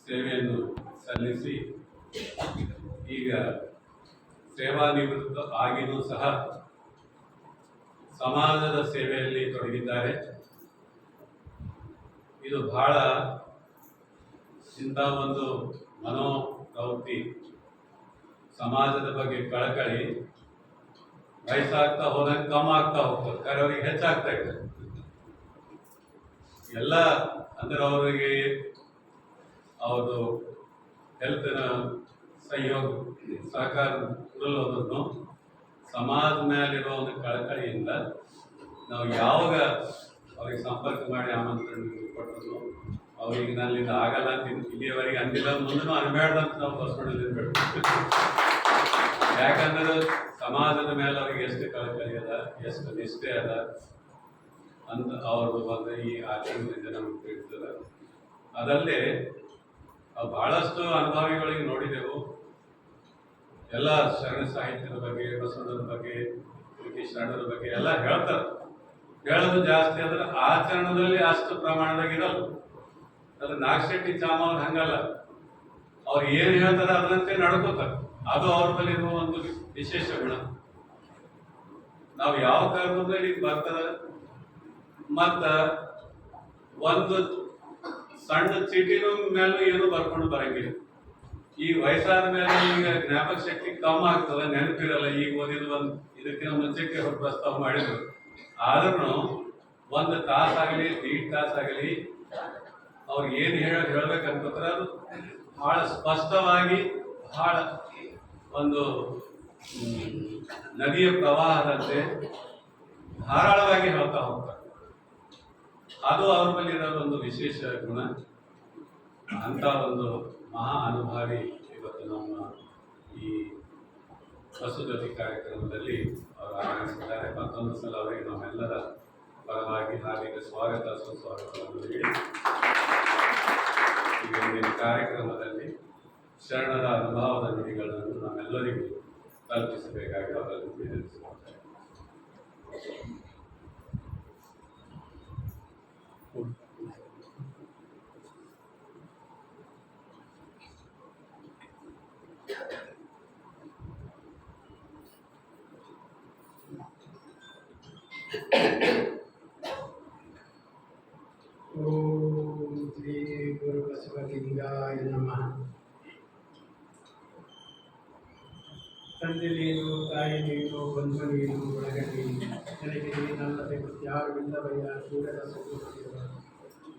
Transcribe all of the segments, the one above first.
ಸೇವೆಯನ್ನು ಸಲ್ಲಿಸಿ ಈಗ ಸೇವಾ ನಿವೃತ್ತ ಆಗಿಯೂ ಸಹ ಸಮಾಜದ ಸೇವೆಯಲ್ಲಿ ತೊಡಗಿದ್ದಾರೆ. ಇದು ಬಹಳ ಇಂಥ ಒಂದು ಮನೋಪ್ರವೃತ್ತಿ, ಸಮಾಜದ ಬಗ್ಗೆ ಕಳಕಳಿ ವಯಸ್ಸಾಗ್ತಾ ಹೋದಂಗೆ ಕಮ್ಮಿ ಆಗ್ತಾ ಹೋಗ್ತದೆ, ಅವರಿಗೆ ಹೆಚ್ಚಾಗ್ತಾ ಇದೆ. ಎಲ್ಲ ಅಂದ್ರೆ ಅವರಿಗೆ ಅವರು ಹೆಲ್ತ್ನ ಸಹಯೋಗ ಸಹಕಾರ ಕೊಡಲು ಸಮಾಜದ ಮೇಲಿರೋ ಒಂದು ಕಳಕಳಿಯಿಂದ ನಾವು ಯಾವಾಗ ಅವ್ರಿಗೆ ಸಂಪರ್ಕ ಮಾಡಿ ಆಮಂತ್ರಣ ಕೊಟ್ಟರು ಅವ್ರಿಗೆ ನನ್ನಿಂದ ಆಗಲ್ಲ ಅಂತ ಇಲ್ಲಿಯವರೆಗೆ ಅಂದಿಲ್ಲ, ಮುಂದೂ ಅನ್ಬೇಡ್ದಂತ ನಾವು ಬಸವಣ್ಣದಿಂದ ಬಿಡ್ತೀವಿ. ಯಾಕಂದ್ರೆ ಸಮಾಜದ ಮೇಲೆ ಅವ್ರಿಗೆ ಎಷ್ಟು ಕಳಕಳಿ ಅದ, ಎಷ್ಟು ನಿಷ್ಠೆ ಅದ ಅಂತ ಅವರು ಬಂದು ಈ ಆಚರಣೆಯಿಂದ ನಮ್ಗೆ ತಿಳಿಸ್ತದ. ಅದಲ್ಲದೆ ಬಹಳಷ್ಟು ಅನುಭವಿಗಳಿಗೆ ನೋಡಿದೆವು. ಎಲ್ಲ ಶರಣ ಸಾಹಿತ್ಯದ ಬಗ್ಗೆ, ಬಸವಣ್ಣನ ಬಗ್ಗೆ, ಶರಣರ ಬಗ್ಗೆ ಎಲ್ಲ ಹೇಳ್ತಾರೆ. ಹೇಳೋದು ಜಾಸ್ತಿ ಆದ್ರೆ ಆಚರಣೆಯಲ್ಲಿ ಅಷ್ಟು ಪ್ರಮಾಣದಾಗ ಇರಲ್ಲ. ಅದು ನಾಗಶೆಟ್ಟಿ ಚಾಮವ್ರು ಹಂಗಲ್ಲ, ಅವ್ರು ಏನು ಹೇಳ್ತಾರೆ ಅದರಂತೆ ನಡ್ಕೋತಾರೆ. ಅದು ಅವ್ರ ಬಳಿ ಇರುವ ಒಂದು ವಿಶೇಷ ಗುಣ. ನಾವು ಯಾವ ಕರ್ಮದಲ್ಲಿ ಬರ್ತದೆ ಮತ್ತ ಒಂದು ಸಣ್ಣ ಚೀಟಿನ ಮೇಲೂ ಏನು ಬರ್ಕೊಂಡು ಬರಂಗಿಲ್ಲ. ಈ ವಯಸ್ಸಾದ ಮೇಲೆ ಈಗ ಜ್ಞಾಪಕ ಶಕ್ತಿ ಕಮ್ಮಿ ಆಗ್ತದೆ, ನೆನಪಿರಲ್ಲ. ಈಗ ಓದಿದ ಒಂದು ಇದಕ್ಕಿಂತ ಮುಂಚೆಕ್ಕೆ ಅವ್ರು ಪ್ರಸ್ತಾವ ಮಾಡಿದ್ರು. ಆದ್ರೂ ಒಂದು ತಾಸಾಗಲಿ 1.5 ತಾಸಾಗಲಿ ಅವ್ರು ಏನು ಹೇಳ್ಬೇಕಂತಾರೆ ಅದು ಬಹಳ ಸ್ಪಷ್ಟವಾಗಿ, ಬಹಳ ಒಂದು ನದಿಯ ಪ್ರವಾಹದಂತೆ ಧಾರಾಳವಾಗಿ ಹೇಳ್ತಾ ಹೋಗ್ತಾರೆ. ಅದು ಅವ್ರ ಬಳಿ ಇರೋದೊಂದು ವಿಶೇಷ ಗುಣ. ಅಂತ ಒಂದು ಮಹಾ ಅನುಭಾವಿ ಇವತ್ತು ನಮ್ಮ ಈ ಬಸವಜ್ಯೋತಿ ಕಾರ್ಯಕ್ರಮದಲ್ಲಿ ಅವರು ಆಗಮಿಸಿದ್ದಾರೆ. ಮತ್ತೊಂದು ಸಲ ಅವರಿಗೆ ನಮ್ಮೆಲ್ಲರ ಪರವಾಗಿ ಹಾರ್ದಿಕ ಸ್ವಾಗತ ಸುಸ್ವಾಗತವನ್ನು ನೀಡಿ ಈ ಒಂದು ಕಾರ್ಯಕ್ರಮದಲ್ಲಿ ಶರಣರ ಅನುಭವದ ನುಡಿಗಳನ್ನು ನಮ್ಮೆಲ್ಲರಿಗೂ ತಲುಪಿಸಬೇಕಾಗಿ ಅವರನ್ನು ವಿನಂತಿಸುತ್ತಾರೆ. ಓಂ ಶ್ರೀ ಗುರು ಬಸವಲಿಂಗಾಯ ನಮಃ. ತಂದೆ ನೀನು, ತಾಯಿ ನೀನು, ಬಂಧು ನೀನು, ಒಳಗ ನೀನು, ನನಗೆ ನೀನಲ್ಲದೆ ಯಾರು ಇಲ್ಲವಯ್ಯ. ಕೂಡಲ ಸುಖ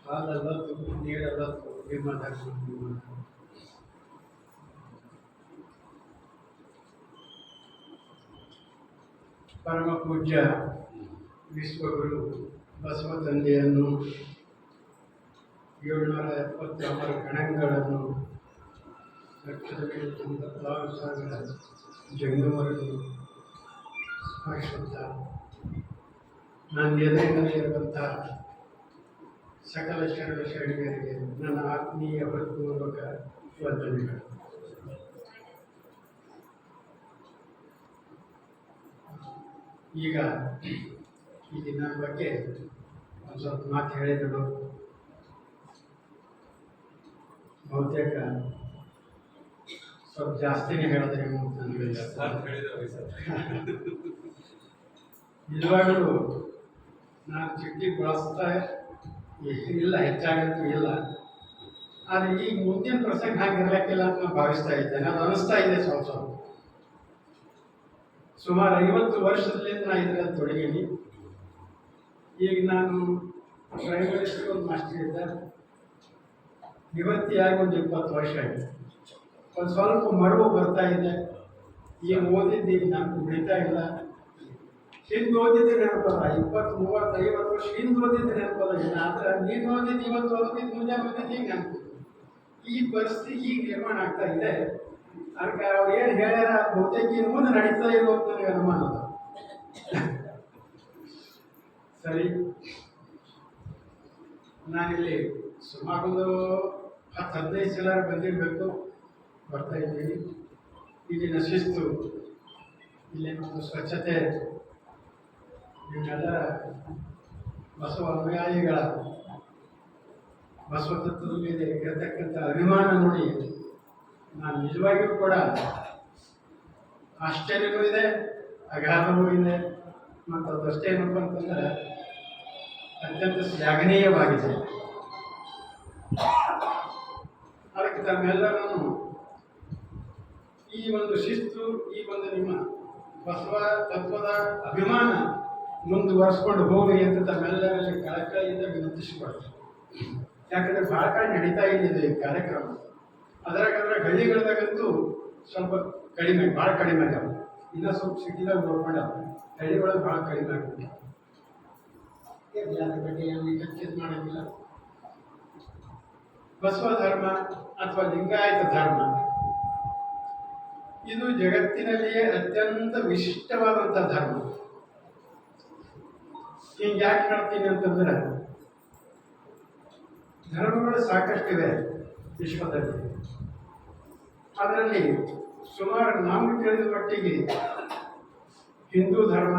ಹಾಲಲ್ಲತ್ತು ನೀಡಲತ್ತು ನಿಮ್ಮ ಧರ್ಮ ನಿಮ್ಮ. ಪರಮ ಪೂಜ್ಯ ವಿಶ್ವಗುರು ಬಸವ ತಂದೆಯನ್ನು 776 ಗಣಗಳನ್ನು ಲಕ್ಷದ ಮೇಲೆ 96,000 ಜಂಗಮರನ್ನು ಸ್ಮರಿಸುತ್ತಾ ನನ್ನ ಎದುರಿನಲ್ಲಿ ಇರುವಂಥ ಸಕಲ ಶರಣ ಶರಣರಿಗೆ ನನ್ನ ಆತ್ಮೀಯ ಹೃತ್ಪೂರ್ವಕ ವಂದನೆಗಳು. ಈಗ ಇಲ್ಲಿ ನನ್ನ ಬಗ್ಗೆ ಒಂದು ಸ್ವಲ್ಪ ಮಾತು ಹೇಳಿದರು. ಬಹುತೇಕ ಸ್ವಲ್ಪ ಜಾಸ್ತಿನೇ ಹೇಳಿದ್ರೆ ನಿಜವಾಗಲೂ ನಾನು ಚಿಟ್ಟಿ ಬಳಸ್ತಾ ಇಲ್ಲ, ಹೆಚ್ಚಾಗಂತೂ ಇಲ್ಲ. ಆದರೆ ಈಗ ಮುಂದಿನ ಪ್ರಸಂಗ ಹಾಗಿರ್ಲಿಕ್ಕಿಲ್ಲ ಅಂತ ನಾನು ಭಾವಿಸ್ತಾ ಇದ್ದೇನೆ. ಅದು ಅನಿಸ್ತಾ ಇದೆ ಸ್ವಲ್ಪ ಸ್ವಲ್ಪ. ಸುಮಾರು 50 ವರ್ಷದಿಂದ ನಾನು ಇದರಲ್ಲಿ ತೊಡಗೀನಿ. ಈಗ ನಾನು ಪ್ರೈಮರಿ ಸ್ಕೂಲ್ ಮಾಸ್ಟರ್ ಇದ್ದ, ನಿವೃತ್ತಿಯಾಗಿ ಒಂದು 20 ವರ್ಷ ಆಯಿತು. ಒಂದು ಸ್ವಲ್ಪ ಮರವು ಬರ್ತಾ ಇದೆ. ಈಗ ಓದಿದ್ದೀವಿ, ನಾನು ಉಳಿತಾ ಇಲ್ಲ. ಹಿಂದೆ ಓದಿದ್ದೆ ನೆನಪಲ್ಲ, 20, 30, 50 ವರ್ಷ ಹಿಂದೆ ಓದಿದ್ದೆ ನೆನಪಲ್ಲ. ಇಲ್ಲ ಆದರೆ ನೀನು ಓದಿದ್ದು, ಇವತ್ತು ಓದಿದ್ದು, ಮುಂದೆ ಓದಿದ್ದು, ಈಗ ನೆನಪು. ಈ ಪರಿಸ್ಥಿತಿ ಈಗ ನಿರ್ಮಾಣ ಆಗ್ತಾ ಇದೆ. ಅದಕ್ಕೆ ಅವ್ರು ಏನು ಹೇಳ್ಯಾರ ಬಹುತೇಕ ಇನ್ನು ಮುಂದೆ ನಡೀತಾ ಇರುವಂತ ನನಗೆ ಅನುಮಾನ ಅದ. ಸರಿ, ನಾನಿಲ್ಲಿ ಸುಮಾರು ಒಂದು 10-15 ಸಲ ಬಂದಿರಬೇಕು, ಬರ್ತಾ ಇದ್ದೀನಿ. ಇಲ್ಲಿನ ಶಿಸ್ತು, ಇಲ್ಲಿನ ಒಂದು ಸ್ವಚ್ಛತೆ, ನಿಮ್ಮೆಲ್ಲರ ಬಸವ ಅನುಯಾಯಿಗಳ ಬಸವ ತತ್ವದ ಮೇಲೆ ಇರತಕ್ಕಂಥ ಅಭಿಮಾನ ನೋಡಿ ನಾನು ನಿಜವಾಗಿಯೂ ಕೂಡ ಆಶ್ಚರ್ಯವೂ ಇದೆ, ಅಗಾಧವೂ ಇದೆ, ಮತ್ತು ಅದಷ್ಟೇ ಏನಪ್ಪ ಅಂತಂದ್ರೆ ಅತ್ಯಂತ ಶ್ಲಾಘನೀಯವಾಗಿದೆ. ಅದಕ್ಕೆ ತಮ್ಮೆಲ್ಲರನ್ನು ಈ ಒಂದು ಶಿಸ್ತು, ಈ ಒಂದು ನಿಮ್ಮ ಬಸವ ತತ್ವದ ಅಭಿಮಾನ ಮುಂದುವರಿಸ್ಕೊಂಡು ಹೋಗಿ ಅಂತ ತಮ್ಮೆಲ್ಲರಲ್ಲಿ ಕಳಕಳಿಯಿಂದ ವಿನಂತಿಸಿಕೊಳ್ತೀನಿ. ಯಾಕಂದರೆ ಭಾಳ ಕಾಲ ನಡೀತಾ ಇದೆ ಈ ಕಾರ್ಯಕ್ರಮ. ಅದ್ರಾಗ ಹಳ್ಳಿಗಳದಾಗಂತೂ ಸ್ವಲ್ಪ ಕಡಿಮೆ, ಭಾಳ ಕಡಿಮೆ ಆಗ್ಯಾವ. ಇನ್ನೂ ಸ್ವಲ್ಪ ಸಿಟಿದಾಗ ನೋಡ್ಕೊಂಡಾವ, ಹಳ್ಳಿಗಳೊಳಗೆ ಭಾಳ ಕಡಿಮೆ ಆಗ್ಬಿಟ್ಟು ಅದ್ರ ಬಗ್ಗೆ ಏನು ಹೆಚ್ಚಿದ್ ಮಾಡೋಂಗಿಲ್ಲ. ಬಸವ ಧರ್ಮ ಅಥವಾ ಲಿಂಗಾಯತ ಧರ್ಮ ಇದು ಜಗತ್ತಿನಲ್ಲಿಯೇ ಅತ್ಯಂತ ವಿಶಿಷ್ಟವಾದಂಥ ಧರ್ಮ. ಹಿಂಗೆ ಯಾಕೆ ಹೇಳ್ತೀನಿ ಅಂತಂದ್ರೆ ಧರ್ಮಗಳು ಸಾಕಷ್ಟಿವೆ ವಿಶ್ವದಲ್ಲಿ. ಅದರಲ್ಲಿ ಸುಮಾರು ನಮಗೆ ತಿಳಿದ ಮಟ್ಟಿಗೆ ಹಿಂದೂ ಧರ್ಮ,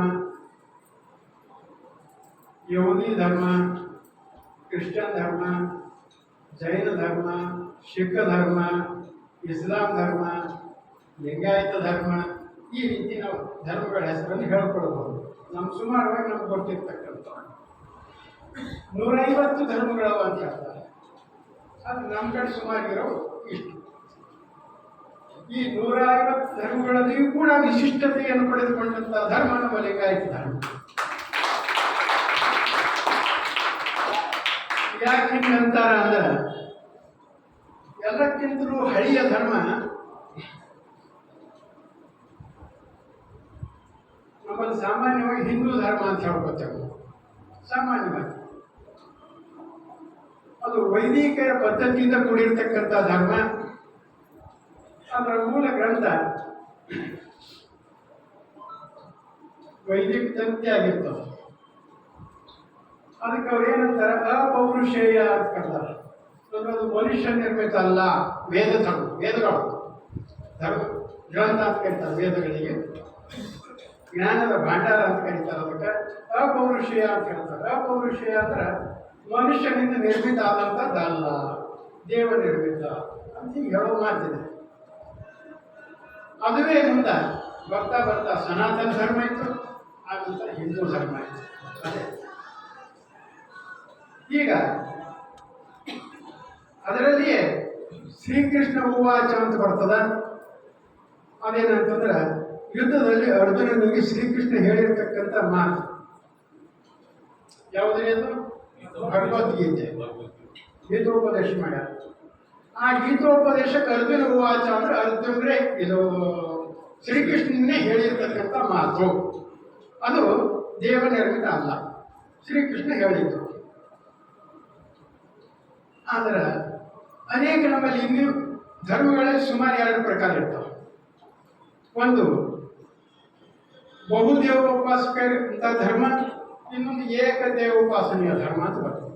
ಯಹೂದಿ ಧರ್ಮ, ಕ್ರಿಶ್ಚಿಯನ್ ಧರ್ಮ, ಜೈನ ಧರ್ಮ, ಸಿಖ್ ಧರ್ಮ, ಇಸ್ಲಾಂ ಧರ್ಮ, ಲಿಂಗಾಯತ ಧರ್ಮ, ಈ ರೀತಿ ನಾವು ಧರ್ಮಗಳ ಹೆಸರನ್ನು ಹೇಳ್ಕೊಳ್ಬೋದು. ಸುಮಾರವಾಗಿ ನಮ್ಗೆ ಗೊತ್ತಿರ್ತಕ್ಕಂಥ 150 ಧರ್ಮಗಳವ ಅಂತ ಹೇಳ್ತಾರೆ. ಅದು ನಮ್ಮ ಕಡೆ ಸುಮಾರಿರೋ ಇಷ್ಟು. ಈ 150 ಧರ್ಮಗಳಲ್ಲಿಯೂ ಕೂಡ ವಿಶಿಷ್ಟತೆಯನ್ನು ಪಡೆದುಕೊಂಡಂಥ ಧರ್ಮ ನಮ್ಮ ಲಿಂಗಾಯತ ಧರ್ಮ. ಯಾಕೆ ಹಿಂಗಂತಾರ ಅಂದ್ರೆ ಎಲ್ಲಕ್ಕಿಂತಲೂ ಹಳೆಯ ಧರ್ಮ ನಮ್ಮಲ್ಲಿ ಸಾಮಾನ್ಯವಾಗಿ ಹಿಂದೂ ಧರ್ಮ ಅಂತ ಹೇಳ್ಕೊತೇವೆ. ಸಾಮಾನ್ಯವಾಗಿ ಅದು ವೈದಿಕ ಪದ್ಧತಿಯಿಂದ ಕೂಡಿರ್ತಕ್ಕಂಥ ಧರ್ಮ. ಅದರ ಮೂಲ ಗ್ರಂಥ ವೈದಿಕ ತಂತಿ ಆಗಿರ್ತದೆ. ಅದಕ್ಕೆ ಅವ್ರು ಏನಂತಾರೆ, ಅಪೌರುಷೇಯ ಅಂತ ಕರ್ತಾರೆ. ಅದು ಮನುಷ್ಯ ನಿರ್ಮಿತ ಅಲ್ಲ. ವೇದಗಳು ಧರ್ಮ ಗ್ರಂಥ ಅಂತ ಕರೀತಾರೆ. ವೇದಗಳಿಗೆ ಜ್ಞಾನದ ಭಾಂಡಾರ ಅಂತ ಕರೀತಾರೆ. ಅದಕ್ಕೆ ಅಪೌರುಷೇಯ ಅಂತ ಹೇಳ್ತಾರೆ. ಅಪೌರುಷೇಯ ಅಂದ್ರೆ ಮನುಷ್ಯನಿಂದ ನಿರ್ಮಿತ ಆದಂಥದ್ದಲ್ಲ, ದೇವ ನಿರ್ಮಿತ ಅಂತ ಹಿಂಗೆ ಹೇಳೋ ಮಾತಿದೆ. ಅದುವೇ ಮುಂದೆ ಬರ್ತಾ ಬರ್ತಾ ಸನಾತನ ಧರ್ಮ ಇತ್ತು, ಆನಂತರ ಹಿಂದೂ ಧರ್ಮ ಇತ್ತು. ಅದೇ ಈಗ ಅದರಲ್ಲಿಯೇ ಶ್ರೀಕೃಷ್ಣ ಉವಾಚ ಅಂತ ಬರ್ತದ. ಅದೇನಂತಂದ್ರೆ ಯುದ್ಧದಲ್ಲಿ ಅರ್ಜುನನಿಗೆ ಶ್ರೀಕೃಷ್ಣ ಹೇಳಿರ್ತಕ್ಕಂಥ ಮಾತು ಯಾವುದೇ ಅದು ಭಗವದ್ಗೀತೆ, ಗೀತೋಪದೇಶ ಮಾಡ್ಯಾರ. ಆ ಗೀತೋಪದೇಶಕ್ಕೆ ಅರ್ಜುನ ಉವಾಚ ಅಂದ್ರೆ ಅರ್ಜುನ್ರೆ ಇದು ಶ್ರೀಕೃಷ್ಣನೇ ಹೇಳಿರ್ತಕ್ಕಂಥ ಮಾತು. ಅದು ದೇವ ನಿರ್ಮಿತ ಅಲ್ಲ, ಶ್ರೀಕೃಷ್ಣ ಹೇಳಿದ್ದು. ಆದ್ರೆ ಅನೇಕ ನಮ್ಮಲ್ಲಿ ಇನ್ನೂ ಧರ್ಮಗಳೇ ಸುಮಾರು 2 ಪ್ರಕಾರ ಇರ್ತವೆ. ಒಂದು ಬಹುದೇವೋಪಾಸಕ ಧರ್ಮ, ಇನ್ನೊಂದು ಏಕದೇವೋಪಾಸನೆಯ ಧರ್ಮ ಅಂತ ಬರ್ತದೆ.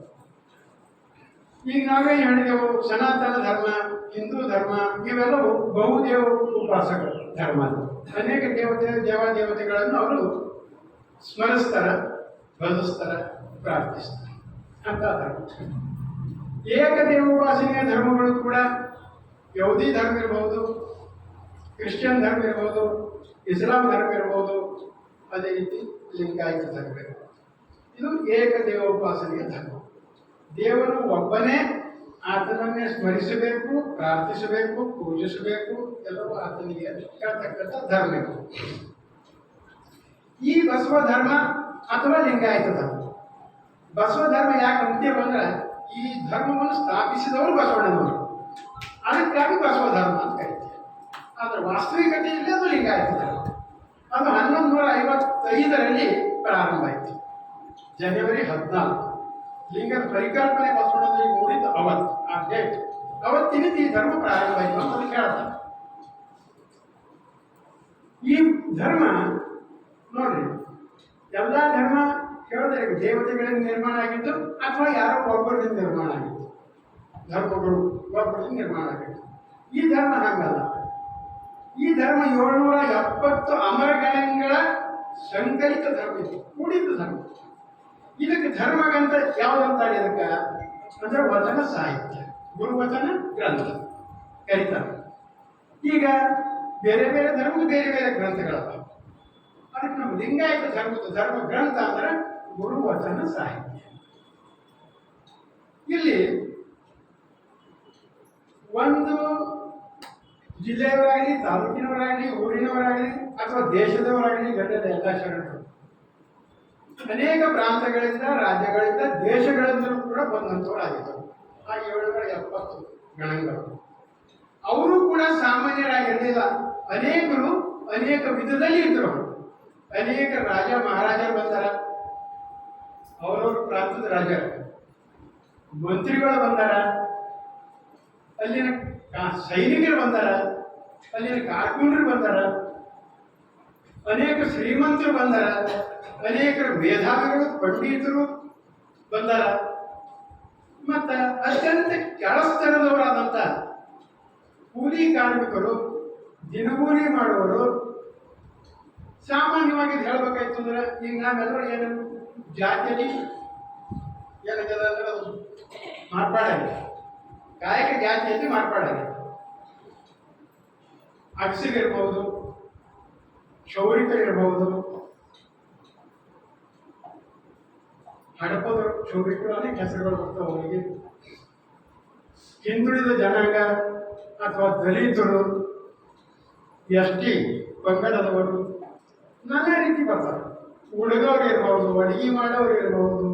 ಈಗ ನಾವೇನು ಹೇಳಿದೆವು, ಸನಾತನ ಧರ್ಮ, ಹಿಂದೂ ಧರ್ಮ ಇವೆಲ್ಲವೂ ಬಹುದೇವ ಉಪಾಸಕ ಧರ್ಮ. ಅನೇಕ ದೇವತೆಗಳನ್ನು ಅವರು ಸ್ಮರಿಸ್ತಾರೆ, ಭಜಿಸ್ತಾರೆ, ಪ್ರಾರ್ಥಿಸ್ತಾರೆ ಅಂತ ಧರ್ಮ. ಏಕದೇವೋಪಾಸನೆಯ ಧರ್ಮಗಳು ಕೂಡ ಯಹೂದಿ ಧರ್ಮ ಇರ್ಬೋದು, ಕ್ರಿಶ್ಚಿಯನ್ ಧರ್ಮ ಇರ್ಬೋದು, ಇಸ್ಲಾಂ ಧರ್ಮ ಇರ್ಬೋದು, ಅದೇ ರೀತಿ ಲಿಂಗಾಯತ ಧರ್ಮ ಇರ್ಬೋದು. ಇದು ಏಕದೇವೋಪಾಸನೆಯ ಧರ್ಮ. ದೇವರು ಒಬ್ಬನೇ, ಆತನನ್ನೇ ಸ್ಮರಿಸಬೇಕು, ಪ್ರಾರ್ಥಿಸಬೇಕು, ಪೂಜಿಸಬೇಕು, ಎಲ್ಲವೂ ಆತನಿಗೆ ಹೇಳ್ತಕ್ಕಂಥ ಧರ್ಮ ಇದು. ಈ ಬಸವ ಧರ್ಮ ಅಥವಾ ಲಿಂಗಾಯತ ಧರ್ಮ, ಬಸವ ಧರ್ಮ ಯಾಕೆ ಅಂತ್ಯ ಬಂದ್ರೆ ಈ ಧರ್ಮವನ್ನು ಸ್ಥಾಪಿಸಿದವರು ಬಸವಣ್ಣನವರು, ಅದಕ್ಕಾಗಿ ಬಸವ ಧರ್ಮ ಅಂತ ಕರೀತಾರೆ. ಆದರೆ ವಾಸ್ತವಿಕತೆಯಲ್ಲಿ ಅದು ಲಿಂಗಾಯತ ಧರ್ಮ. ಅದು 1155ರಲ್ಲಿ ಪ್ರಾರಂಭ ಆಯಿತು, ಜನವರಿ 14. ಲಿಂಗದ ಪರಿಕಲ್ಪನೆ ಬಸವಣ್ಣನಿಗೆ ಮೂಡಿದ್ದು ಅವತ್ತು, ಆ ಡೇಟ್ ಅವತ್ತಿನಿಂದ ಈ ಧರ್ಮ ಪ್ರಾರಂಭ ಆಯಿತು ಅಂತ ಅದಕ್ಕೆ ಹೇಳ್ತಾರೆ. ಈ ಧರ್ಮ ನೋಡ್ರಿ, ಎಲ್ಲ ಧರ್ಮ ಹೇಳಿದ್ರೆ ದೇವತೆಗಳಿಂದ ನಿರ್ಮಾಣ ಆಗಿದ್ದು ಅಥವಾ ಯಾರೋ ಒಬ್ಬರಿಂದ ನಿರ್ಮಾಣ ಆಗಿತ್ತು, ಧರ್ಮಗಳು ಒಬ್ಬರಿಂದ ನಿರ್ಮಾಣ ಆಗಿತ್ತು. ಈ ಧರ್ಮ ಹಾಗಲ್ಲ. ಈ ಧರ್ಮ 770 ಅಮರಗಣಗಳ ಸಂಕಲಿತ ಧರ್ಮ ಇತ್ತು, ಕೂಡಿದ್ದು ಧರ್ಮ. ಇದಕ್ಕೆ ಧರ್ಮಗಂತ ಯಾವುದಂತ ಇದಕ್ಕೆ ಅಂದ್ರೆ ವಚನ ಸಾಹಿತ್ಯ, ಗುರುವಚನ ಗ್ರಂಥ ಕರೀತಾರೆ. ಈಗ ಬೇರೆ ಬೇರೆ ಧರ್ಮದ ಬೇರೆ ಬೇರೆ ಗ್ರಂಥಗಳವ. ಅದಕ್ಕೆ ನಮ್ಮ ಲಿಂಗಾಯತ ಧರ್ಮದ ಧರ್ಮ ಗ್ರಂಥ ಅಂದ್ರೆ ಗುರುವಚನ ಸಾಹಿತ್ಯ. ಇಲ್ಲಿ ಒಂದು ಜಿಲ್ಲೆಯವರಾಗಲಿ, ತಾಲೂಕಿನವರಾಗಲಿ, ಊರಿನವರಾಗಲಿ ಅಥವಾ ದೇಶದವರಾಗಲಿ, ಗಂಡದ ಎಲ್ಲ ಶರಣರು ಅನೇಕ ಪ್ರಾಂತಗಳಿಂದ, ರಾಜ್ಯಗಳಿಂದ, ದೇಶಗಳಿಂದಲೂ ಕೂಡ ಬಂದಂಥವರಾಗಿದ್ದರು. ಆ 770 ಗಣಗಳು. ಅವರು ಕೂಡ ಸಾಮಾನ್ಯರಾಗಿರಲಿಲ್ಲ. ಅನೇಕರು ಅನೇಕ ವಿಧದಲ್ಲಿ ಇದ್ದರು. ಅನೇಕ ರಾಜ ಮಹಾರಾಜರು ಬಂದಾರ, ಅವರವ್ರ ಪ್ರಾಂತದ ರಾಜರು, ಮಂತ್ರಿಗಳು ಬಂದಾರ, ಅಲ್ಲಿನ ಸೈನಿಕರು ಬಂದಾರ, ಅಲ್ಲಿನ ಕಾರ್ಕುಂಡ್ರು ಬಂದಾರ, ಅನೇಕ ಶ್ರೀಮಂತರು ಬಂದಾರ, ಅನೇಕ ಮೇಧಾವಿಗಳು ಪಂಡಿತರು ಬಂದಾರ, ಮತ್ತ ಅತ್ಯಂತ ಕೆಳಸ್ತರದವರಾದಂಥ ಕೂಲಿ ಕಾರ್ಮಿಕರು, ದಿನಗೂಲಿ ಮಾಡುವವರು. ಸಾಮಾನ್ಯವಾಗಿ ಹೇಳ್ಬೇಕಾಯ್ತು ಅಂದ್ರೆ ಈಗ ನಾವೆಲ್ಲರೂ ಏನು ಜಾತಿಯಲ್ಲಿ ಏನಾಗ್ಯದ ಅಂದ್ರೆ ಅದು ಮಾರ್ಪಾಡಾಗಿದೆ, ಕಾಯಕ ಜಾತಿಯಲ್ಲಿ ಮಾರ್ಪಾಡಾಗಿದೆ. ಅಗಸಿಗಿರ್ಬೋದು, ಕ್ಷೌರಿಕರಿರ್ಬೋದು, ಹಡಪದರು, ಕ್ಷೌರಿಕರು, ಅನೇಕ ಹೆಸರುಗಳು ಬರ್ತಾವೆ ಅವರಿಗೆ. ಹಿಂದುಳಿದ ಜನಾಂಗ ಅಥವಾ ದಲಿತರು, ಎಸ್ಟಿ ಪಂಗಡದವರು, ನಾನಾ ರೀತಿ ಬರ್ತಾರೆ. ಉಡುಗೋರು ಇರ್ಬೋದು, ಅಡಿಗೆ ಮಾಡೋರು ಇರ್ಬೋದು,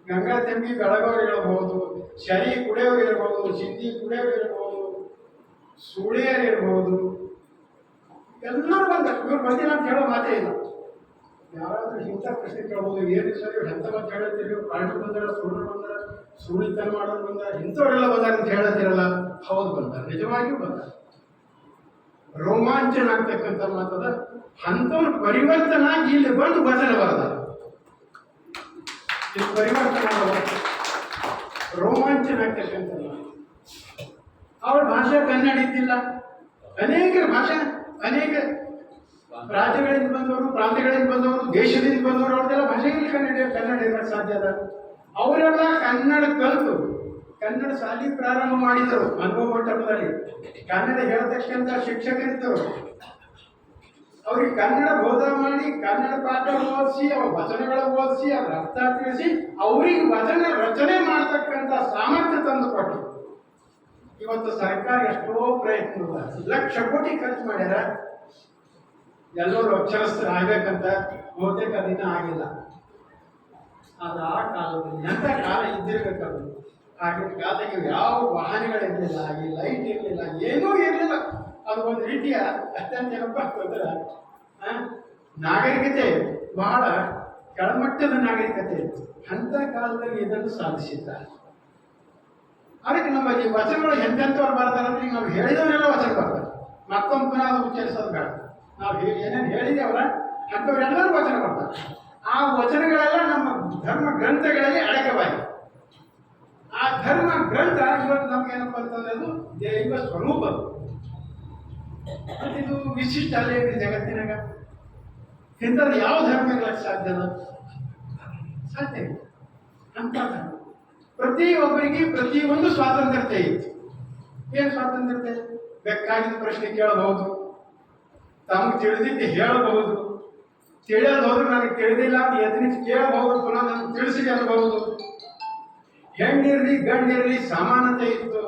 ಗಂಗಾ ತಂಬಿ ಬೆಳಗೋರು ಇರ್ಬೋದು, ಶರಿ ಕುಡಿಯೋರು ಇರ್ಬೋದು, ಸಿಂಧಿ ಕುಡಿಯೋರು ಇರ್ಬೋದು, ಸುಳಿಯರು ಇರ್ಬೋದು, ಎಲ್ಲರೂ ಬಂದ. ಇವ್ರು ಬಂದಿಲ್ಲ ಅಂತ ಹೇಳೋ ಮಾತೇ ಇಲ್ಲ. ಯಾರಾದ್ರೂ ಇಂಥ ಪ್ರಶ್ನೆ ಕೇಳ್ಬೋದು, ಏನು ಸರ್ ಇವ್ರು ಎಂತ ಮಾತು ಹೇಳತ್ತೀರಿ, ಪಾರ್ಟಿ ಬಂದಾರ, ಸುಳ್ಳು ಬಂದಾರ, ಸುಳಿತನ ಮಾಡೋರು ಬಂದಾರ, ಇಂಥವರೆಲ್ಲ ಬಂದಾರ ಅಂತ ಹೇಳತ್ತೀರಲ್ಲ. ಹೌದು, ಬಂದಾರ, ನಿಜವಾಗಿಯೂ ಬಂದಾರ. ರೋಮಾಂಚನ ಆಗ್ತಕ್ಕಂಥ ಮಾತದ. ಅಂಥವ್ರು ಪರಿವರ್ತನ ಇಲ್ಲಿ ಬಂದು ವಚನ ಬರದ, ಇಲ್ಲಿ ಪರಿವರ್ತನೆ ರೋಮಾಂಚನ ಆಗ್ತಕ್ಕಂಥ. ಅವ್ರ ಭಾಷೆ ಕನ್ನಡ ಇದ್ದಿಲ್ಲ. ಅನೇಕ ಭಾಷೆ, ಅನೇಕ ರಾಜ್ಯಗಳಿಂದ ಬಂದವರು, ಪ್ರಾಂತ್ಯಗಳಿಂದ ಬಂದವರು, ದೇಶದಿಂದ ಬಂದವರು, ಅವ್ರದ್ದೆಲ್ಲ ಭಾಷೆಯಲ್ಲಿ ಕನ್ನಡ ಇರಕ್ಕೆ ಸಾಧ್ಯ ಅದ. ಅವರೆಲ್ಲ ಕನ್ನಡ ಕಲಿತು ಕನ್ನಡ ಶಾಲೆ ಪ್ರಾರಂಭ ಮಾಡಿದರು. ಅನುಭವ ಮಂಟಪದಲ್ಲಿ ಕನ್ನಡ ಹೇಳ್ತಕ್ಕಂಥ ಶಿಕ್ಷಕರಿದ್ದರು. ಅವ್ರಿಗೆ ಕನ್ನಡ ಬೋಧ ಮಾಡಿ, ಕನ್ನಡ ಪಾಠ ಓದಿಸಿ, ಅವ್ರ ವಚನಗಳ ಓದಿಸಿ, ಅವ್ರ ಅರ್ಥ ತಿಳಿಸಿ, ಅವ್ರಿಗೆ ವಚನ ರಚನೆ ಮಾಡ್ತಕ್ಕಂಥ ಸಾಮರ್ಥ್ಯ ತಂದು ಕೊಟ್ಟು ಇವತ್ತು ಸರ್ಕಾರ ಎಷ್ಟೋ ಪ್ರಯತ್ನ, ಲಕ್ಷ ಕೋಟಿ ಖರ್ಚು ಮಾಡ್ಯಾರ. ಎಲ್ಲರೂ ಅಕ್ಷರಸ್ಥರಾಗಬೇಕಂತ ಬಹುತೇಕ ದಿನ ಆಗಿಲ್ಲ. ಅದು ಆ ಕಾಲದಲ್ಲಿ ಎಂಥ ಕಾಲ ಇದ್ದಿರ್ಬೇಕದು. ಆಗಿನ ಕಾಲಕ್ಕೆ ಯಾವ ವಾಹನಗಳಿರಲಿಲ್ಲ, ಈ ಲೈಟ್ ಇರಲಿಲ್ಲ, ಏನೂ ಇರಲಿಲ್ಲ. ಅದು ಒಂದು ರೀತಿಯ ಅತ್ಯಂತ ಏನಪ್ಪ ಅಂತಂದ್ರೆ ನಾಗರಿಕತೆ ಬಹಳ ಕೆಳಮಟ್ಟದ ನಾಗರಿಕತೆ ಇತ್ತು. ಅಂಥ ಕಾಲದಲ್ಲಿ ಇದನ್ನು ಸಾಧಿಸಿದ್ದಾರೆ. ಅದಕ್ಕೆ ನಮ್ಮಲ್ಲಿ ವಚನಗಳು ಎಂತೆಂಥವ್ರು ಬರ್ತಾರೆ ಅಂದ್ರೆ, ನಾವು ಹೇಳಿದವರೆಲ್ಲ ವಚನ ಬರ್ತಾರೆ. ಮತ್ತೊಂದು ಪುನಃ ಅದು ಉಚ್ಚರಿಸೋದು ಬೇಡ. ನಾವು ಏನೇನು ಹೇಳಿದೇವಲ್ಲ ಅಂಥವರೆಲ್ಲರೂ ವಚನ ಬರ್ತಾರೆ. ಆ ವಚನಗಳೆಲ್ಲ ನಮ್ಮ ಧರ್ಮ ಗ್ರಂಥಗಳಲ್ಲಿ ಅಡಕವಾಗಿದೆ. ಆ ಧರ್ಮ ಗ್ರಂಥ ಇವತ್ತು ನಮ್ಗೇನಪ್ಪ ಅಂತಂದ್ರೆ ಅದು ದೈವ ಸ್ವರೂಪ. ಇದು ವಿಶಿಷ್ಟ ಅಲ್ಲೇ ಇದೆ ಜಗತ್ತಿನಾಗ. ಇಂಥದ್ದು ಯಾವ ಧರ್ಮ ಇರಲಿಕ್ಕೆ ಸಾಧ್ಯದ? ಸಾಧ್ಯ ಇಲ್ಲ. ಅಂತ ಧರ್ಮ ಪ್ರತಿಯೊಬ್ಬರಿಗೆ ಪ್ರತಿಯೊಂದು ಸ್ವಾತಂತ್ರ್ಯತೆ ಇತ್ತು. ಏನು ಸ್ವಾತಂತ್ರ್ಯತೆ? ಬೇಕಾಗಿದ್ದ ಪ್ರಶ್ನೆ ಕೇಳಬಹುದು, ತಮಗೆ ತಿಳಿದಿದ್ದು ಹೇಳಬಹುದು, ತಿಳಿಯಲು ಹೋದ್ರೆ ನನಗೆ ತಿಳಿದಿಲ್ಲ ಅಂತ ಎದುರಿಸಿ ಕೇಳಬಹುದು, ಪುನಃ ನನಗೆ ತಿಳಿಸಿ ಅನ್ನಬಹುದು. ಹೆಣ್ಣಿರಲಿ ಗಂಡಿರಲಿ ಸಮಾನತೆ ಇತ್ತು.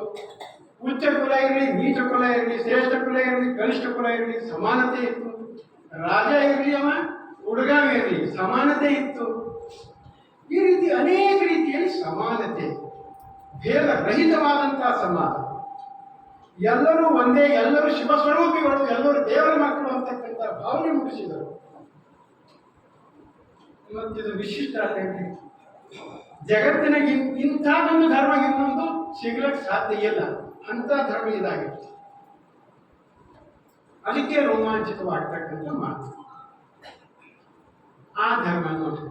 ಉಚ್ಚ ಕುಲ ಇರಲಿ, ನೀಚ ಕುಲ ಇರಲಿ, ಶ್ರೇಷ್ಠ ಕುಲ ಇರಲಿ, ಕನಿಷ್ಠ ಕುಲ ಇರಲಿ, ಸಮಾನತೆ ಇತ್ತು. ರಾಜ ಇರಲಿ, ಅವ ಹುಡುಗ ಇರಲಿ, ಸಮಾನತೆ ಇತ್ತು. ಈ ರೀತಿ ಅನೇಕ ರೀತಿಯಲ್ಲಿ ಸಮಾನತೆ, ಭೇದ ರಹಿತವಾದಂತಹ ಸಮಾಜ. ಎಲ್ಲರೂ ಒಂದೇ, ಎಲ್ಲರೂ ಶಿವಸ್ವರೂಪಿಗಳು, ಎಲ್ಲರೂ ದೇವರ ಮಕ್ಕಳು ಅಂತಕ್ಕಂಥ ಭಾವನೆ ಮೂಡಿಸಿದರು. ಇವತ್ತಿದು ವಿಶಿಷ್ಟ ಅಲ್ಲ. ಜಗತ್ತಿನಾಗ ಇಂಥ ಒಂದು ಧರ್ಮ ಇನ್ನೊಂದು ಸಿಗ್ಲಿಕ್ಕೆ ಸಾಧ್ಯ ಇಲ್ಲ. ಅಂತ ಧರ್ಮ ಇದಾಗಿತ್ತು. ಅದಕ್ಕೆ ರೋಮಾಂಚಿತವಾಗ್ತಕ್ಕಂಥ ಮಾತು ಆ ಧರ್ಮ ನೋಡಿ.